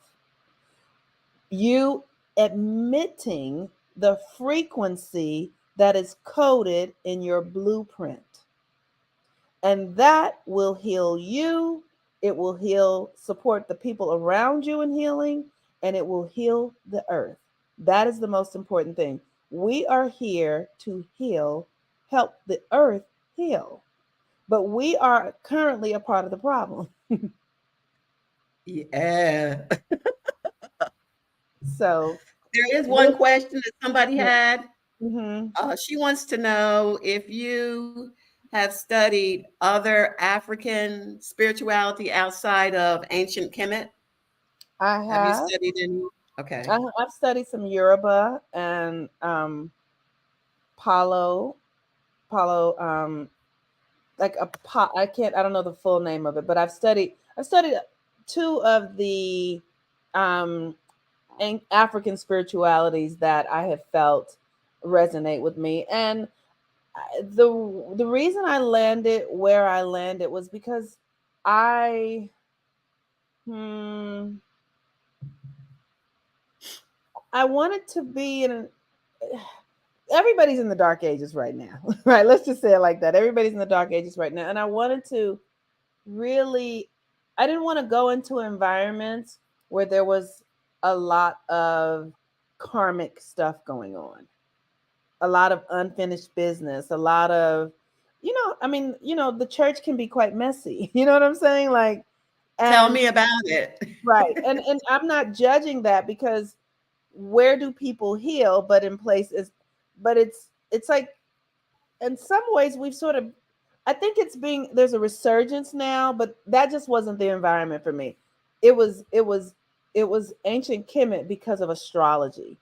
S2: you admitting the frequency that is coded in your blueprint. And that will heal you. It will support the people around you in healing, and it will heal the earth. That is the most important thing. We are here to heal, help the earth heal. But we are currently a part of the problem.
S1: Yeah.
S2: So,
S1: There is one
S2: with,
S1: question that somebody had.
S2: mm-hmm,
S1: She wants to know if you have studied other African spirituality outside of ancient Kemet.
S2: I
S1: Have you
S2: have.
S1: studied any? Okay.
S2: I've studied some Yoruba and Palo, Palo, I don't know the full name of it, but I've studied two of the um African spiritualities that I have felt resonate with me. And the reason I landed where I landed was because I hmm, I wanted to be in everybody's in the dark ages right now. Right, let's just say it like that. Everybody's in the dark ages right now, and I wanted to really, I didn't want to go into environments where there was a lot of karmic stuff going on, a lot of unfinished business, a lot of, I mean, the church can be quite messy. You know what I'm saying? Like,
S1: Tell
S2: and
S1: me about it.
S2: right. And I'm not judging that because where do people heal but in places, but it's like in some ways we've sort of, I think there's a resurgence now, but that just wasn't the environment for me. It was ancient Kemet because of astrology.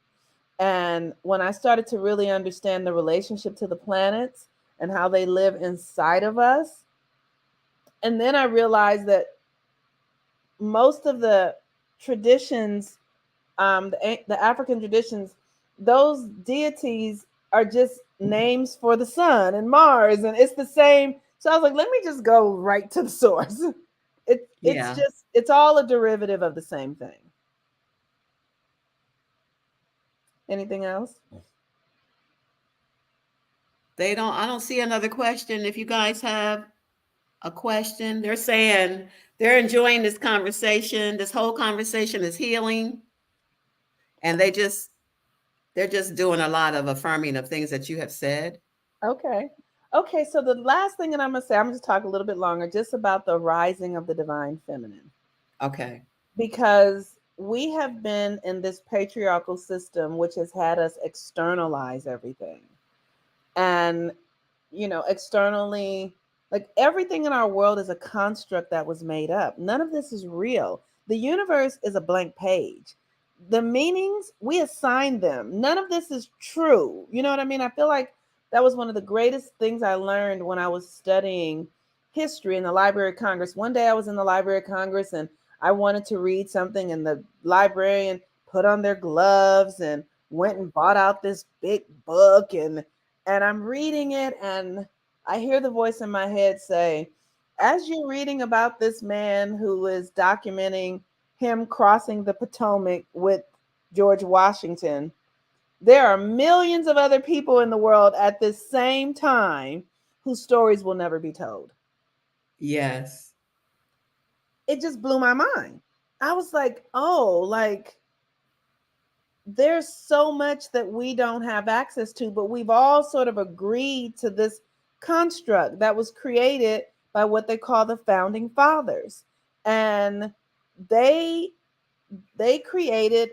S2: And when I started to really understand the relationship to the planets and how they live inside of us, and then I realized that most of the traditions, the African traditions, those deities are just names for the sun and Mars, and it's the same. So I was like, let me just go right to the source.
S1: Yeah.
S2: It's all a derivative of the same thing. Anything else?
S1: I don't see another question. If you guys have a question, they're saying they're enjoying this conversation. This whole conversation is healing. And they're just doing a lot of affirming of things that you have said.
S2: Okay. Okay, so the last thing that I'm gonna say, I'm gonna talk a little bit longer just about the rising of the divine feminine.
S1: Okay.
S2: Because we have been in this patriarchal system which has had us externalize everything. And externally, like everything in our world is a construct that was made up. None of this is real. The universe is a blank page. The meanings, we assign them. None of this is true. You know what I mean? I feel like that was one of the greatest things I learned when I was studying history in the Library of Congress. One day I was in the Library of Congress and I wanted to read something, and the librarian put on their gloves and went and bought out this big book, and I'm reading it, and I hear the voice in my head say, as you're reading about this man who is documenting him crossing the Potomac with George Washington, there are millions of other people in the world at this same time whose stories will never be told.
S1: Yes.
S2: It just blew my mind. I was like, oh, like there's so much that we don't have access to, but we've all sort of agreed to this construct that was created by what they call the founding fathers. And they they created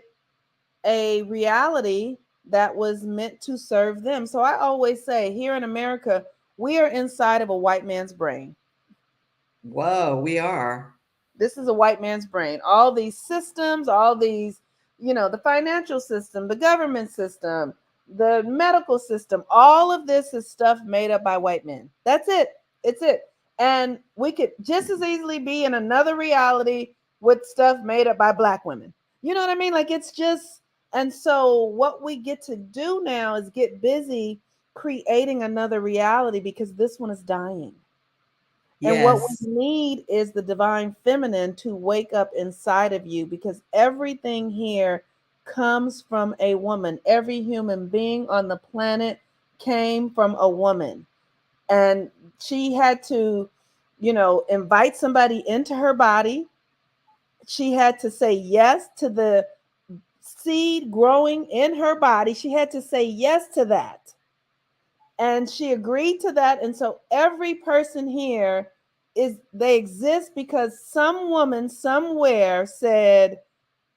S2: a reality that was meant to serve them. So I always say here in America, we are inside of a white man's brain.
S1: Whoa, we are.
S2: This is a white man's brain. All these systems, all these, the financial system, the government system, the medical system, all of this is stuff made up by white men. That's it. It's it. And we could just as easily be in another reality with stuff made up by black women. You know what I mean? Like it's just, and so what we get to do now is get busy creating another reality because this one is dying. And what we
S1: Yes.
S2: need is the divine feminine to wake up inside of you because everything here comes from a woman. Every human being on the planet came from a woman. And she had to, invite somebody into her body. She had to say yes to the seed growing in her body. She had to say yes to that, and she agreed to that. And so every person here is, they exist because some woman somewhere said,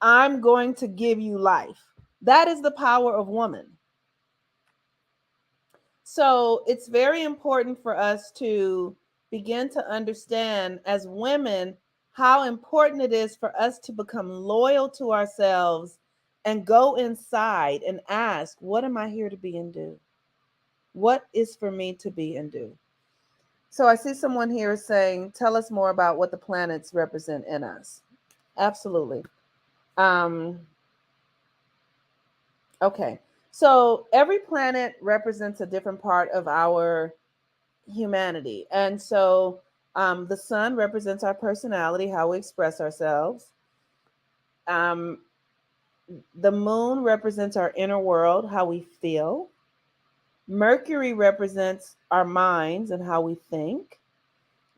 S2: I'm going to give you life. That is the power of woman. So it's very important for us to begin to understand as women how important it is for us to become loyal to ourselves and go inside and ask, what am I here to be and do? What is for me to be and do? So I see someone here saying, tell us more about what the planets represent in us. Absolutely. Um, okay. So every planet represents a different part of our humanity. And so the sun represents our personality, how we express ourselves. Um, the moon represents our inner world, how we feel. Mercury represents our minds and how we think.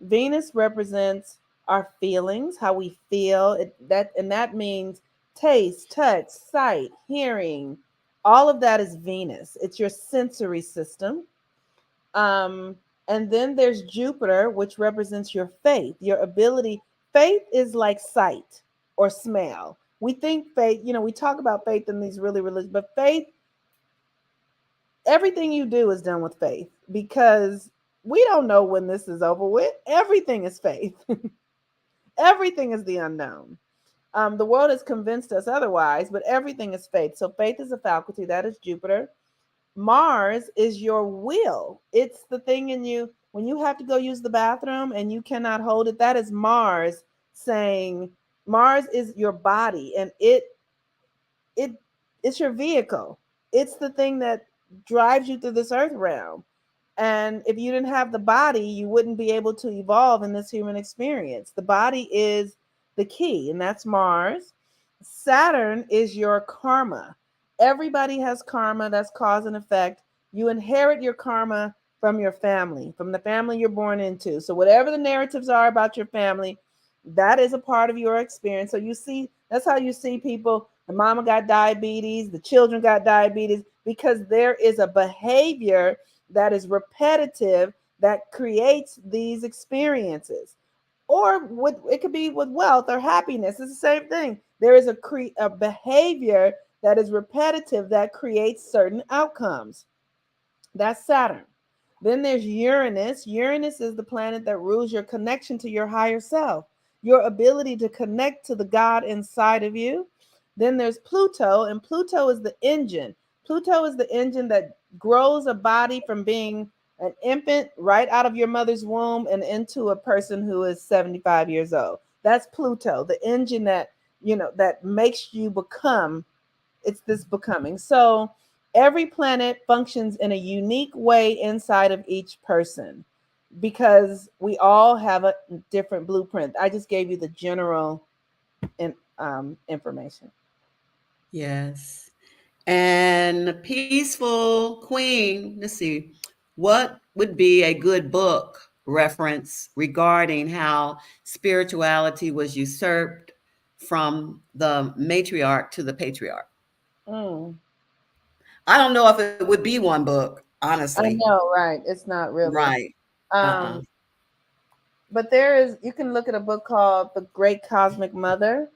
S2: Venus represents our feelings, how we feel. That means taste, touch, sight, hearing. All of that is Venus. It's your sensory system. Um, and then there's Jupiter, which represents your faith, your ability. Faith is like sight or smell. We think faith, we talk about faith in these really religious, but faith, everything you do is done with faith because we don't know when this is over with. Everything is faith. Everything is the unknown. The world has convinced us otherwise, but everything is faith. So faith is a faculty. That is Jupiter. Mars is your will. It's the thing in you when you have to go use the bathroom and you cannot hold it. That is Mars saying, Mars is your body, and it it's your vehicle. It's the thing that drives you through this earth realm. And if you didn't have the body, you wouldn't be able to evolve in this human experience. The body is the key, and that's Mars. Saturn is your karma. Everybody has karma. That's cause and effect. You inherit your karma from your family, from the family you're born into. So, whatever the narratives are about your family, that is a part of your experience. So, you see, that's how you see people. The mama got diabetes, the children got diabetes, because there is a behavior that is repetitive that creates these experiences. Or with, it could be with wealth or happiness. It's the same thing. There is a behavior that is repetitive that creates certain outcomes. That's Saturn. Then there's Uranus. Uranus is the planet that rules your connection to your higher self. your ability to connect to the God inside of you. Then there's Pluto, and Pluto is the engine. Pluto is the engine that grows a body from being an infant right out of your mother's womb and into a person who is 75 years old. That's Pluto, the engine that, that makes you become. It's this becoming. So every planet functions in a unique way inside of each person because we all have a different blueprint. I just gave you the general information.
S1: Yes. And Peaceful Queen, let's see, what would be a good book reference regarding how spirituality was usurped from the matriarch to the patriarch?
S2: Mm,
S1: I don't know if it would be one book,
S2: I
S1: honestly.
S2: know, right? It's not really.
S1: Right. Uh-uh.
S2: Um, but there is. You can look at a book called "The Great Cosmic Mother."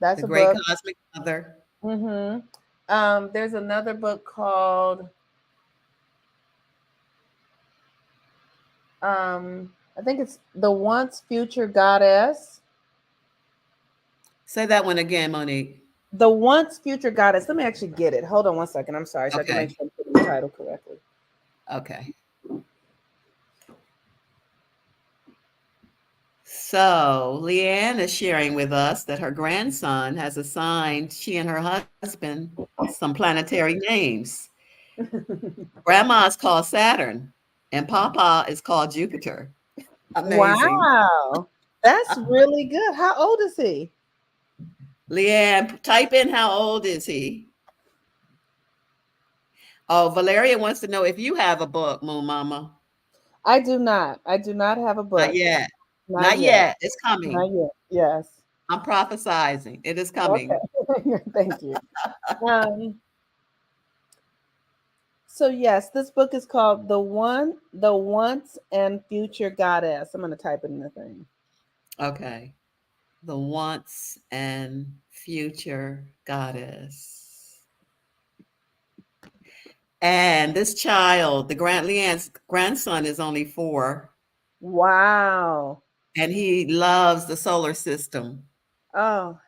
S1: The
S2: That's a
S1: Great
S2: book.
S1: Cosmic Mother.
S2: Mm-hmm. There's another book called I think it's "The Once Future Goddess."
S1: Say that one again, Monique.
S2: The Once Future Goddess. Let me actually get it. Hold on one second. I'm sorry, so I can make
S1: Okay.
S2: sure I'm putting the title correctly.
S1: Okay. So Leanne is sharing with us that her grandson has assigned she and her husband some planetary names. Grandma is called Saturn, and Papa is called Jupiter. Amazing.
S2: Wow, that's really good. How old is he?
S1: Leanne, type in how old is he? Oh, Valeria wants to know if you have a book, Moon Mama.
S2: I do not. I do not have a
S1: Not
S2: book.
S1: yet.
S2: Not
S1: Not
S2: yet.
S1: yet. It's coming.
S2: Not yet. Yes.
S1: I'm prophesizing. It is coming.
S2: Okay. Thank you. Um, so yes, this book is called The Once and Future Goddess. I'm gonna type it in the thing.
S1: Okay. The once and future goddess. And this child, Leanne's grandson, is only 4,
S2: Wow.
S1: and he loves the solar system.
S2: Oh,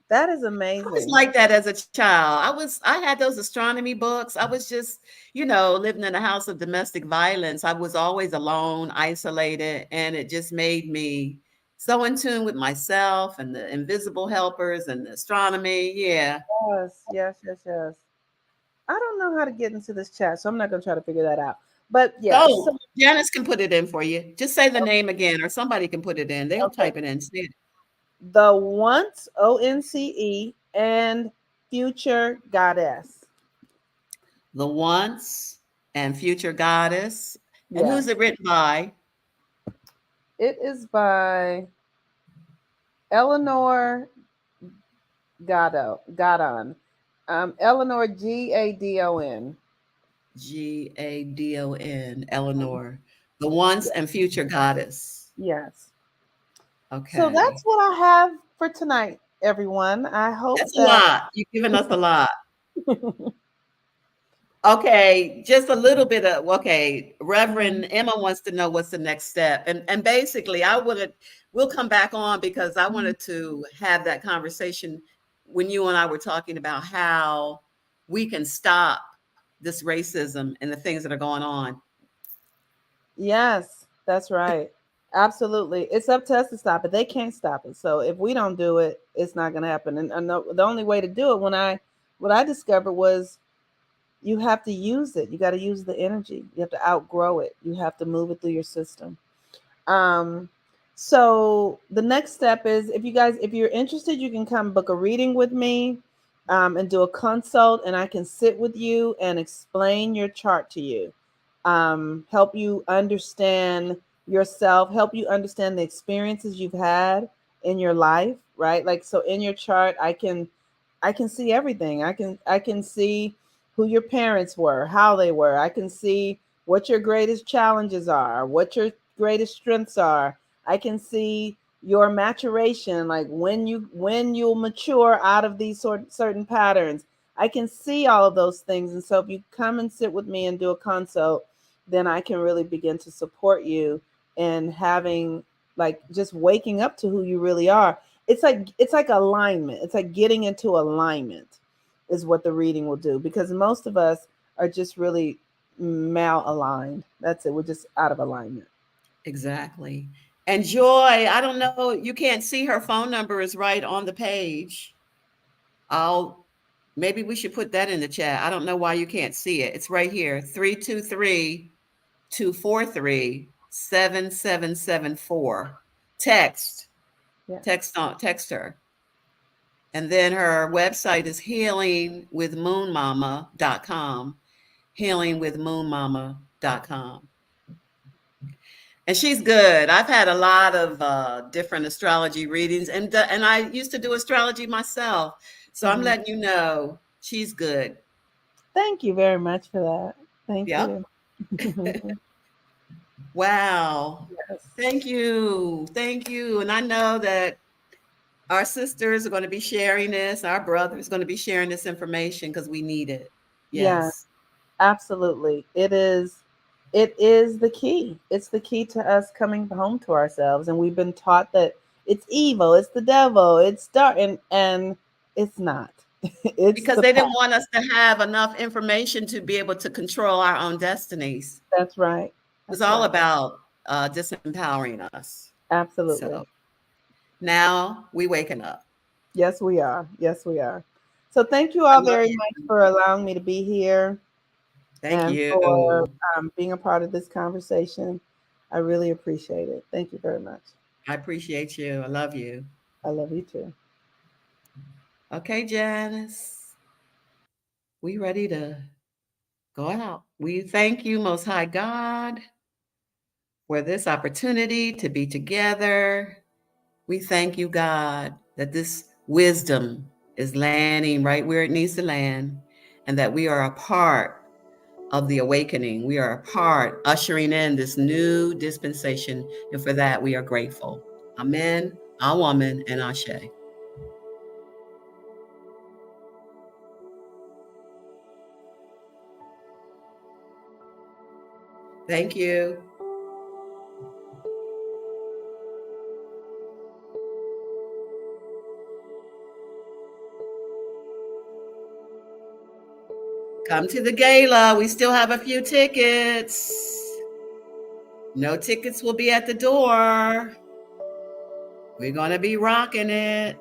S2: that is
S1: I was
S2: amazing.
S1: like that as a child. I had those astronomy books. I was just, living in a house of domestic violence. I was always alone, isolated, and it just made me so in tune with myself and the invisible helpers and the astronomy. Yeah.
S2: Yes, yes, yes, yes. I don't know how to get into this chat, so I'm not gonna try to figure that out. But yes, so,
S1: Oh, Janice can put it in for you. Just say the name again, or somebody can put it in. They'll
S2: okay.
S1: type it in. See it.
S2: The Once ONCE and Future Goddess.
S1: The Once and Future Goddess. And who's
S2: Yes.
S1: it written by?
S2: It is by Eleanor Godon. Eleanor Gadon.
S1: Gadon, Eleanor. The Once and Future Goddess.
S2: Yes. So that's
S1: Okay.
S2: what I have for tonight, everyone. I hope
S1: That's a
S2: that
S1: lot. You've given us a lot. Okay, just a little bit of okay. Reverend Emma wants to know what's the next step, and basically, we'll come back on because I wanted to have that conversation when you and I were talking about how we can stop this racism and the things that are going on.
S2: yes, that's right. Absolutely. It's up to us to stop it. They can't stop it. So if we don't do it, it's not going to happen. And the only way to do it what I discovered was you have to use it. You got to use the energy. You have to outgrow it. You have to move it through your system. Um, so the next step is if you're interested, you can come book a reading with me, and do a consult, and I can sit with you and explain your chart to you, help you understand yourself, help you understand the experiences you've had in your life, right? Like, so in your chart, I can see everything. I can see who your parents were, how they were. I can see what your greatest challenges are, what your greatest strengths are. I can see your maturation, like when you'll mature out of these certain patterns. I can see all of those things. And so if you come and sit with me and do a consult, then I can really begin to support you in having like just waking up to who you really are. It's like alignment. It's like getting into alignment is what the reading will do, because most of us are just really malaligned. That's it. We're just out of alignment.
S1: Exactly. And Joy, I don't know, you can't see her phone number is right on the page. I'll maybe we should put that in the chat. I don't know why you can't see it. It's right here. 323-243-7774. Text.
S2: Yeah.
S1: Text her. And then her website is healingwithmoonmama.com. Healingwithmoonmama.com. And she's good. I've had a lot of different astrology readings, and I used to do astrology myself. So I'm
S2: Hmm.
S1: letting you know she's good.
S2: Thank you very much for that. Thank
S1: Yep.
S2: you.
S1: Wow.
S2: Yes.
S1: Thank you. Thank you. And I know that our sisters are going to be sharing this, our brother is going to be sharing this information because we need it.
S2: Yeah,
S1: Yes.
S2: absolutely. It is the key. It's the key to us coming home to ourselves. And we've been taught that it's evil, it's the devil, it's dark, and it's not. It's
S1: Because
S2: the
S1: they
S2: path.
S1: didn't want us to have enough information to be able to control our own destinies.
S2: That's right.
S1: It was
S2: That's
S1: all
S2: right.
S1: about disempowering us.
S2: Absolutely.
S1: So now we waking up.
S2: Yes, we are. Yes, we are. So thank you
S1: I
S2: all
S1: love
S2: very much
S1: you.
S2: for allowing me to be here
S1: Thank
S2: and for
S1: you.
S2: being a part of this conversation. I really appreciate it. Thank you very much.
S1: I appreciate you. I love you.
S2: I love you too.
S1: Okay, Janice, we ready to go out. We thank you, Most High God, for this opportunity to be together. We thank you, God, that this wisdom is landing right where it needs to land, and that we are a part of the awakening. We are a part ushering in this new dispensation, and for that we are grateful. Amen, Awoman, and Ashe. Thank you. Come to the gala. We still have a few tickets. No tickets will be at the door. We're going to be rocking it.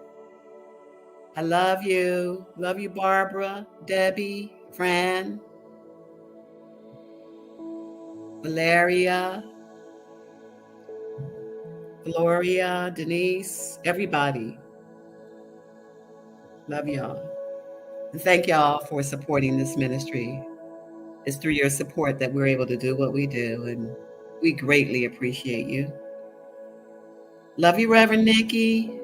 S1: I love you. Love you, Barbara, Debbie, Fran, Valeria, Gloria, Denise, everybody. Love y'all. And thank y'all for supporting this ministry. It's through your support that we're able to do what we do, and we greatly appreciate you. Love you, Reverend Nikki.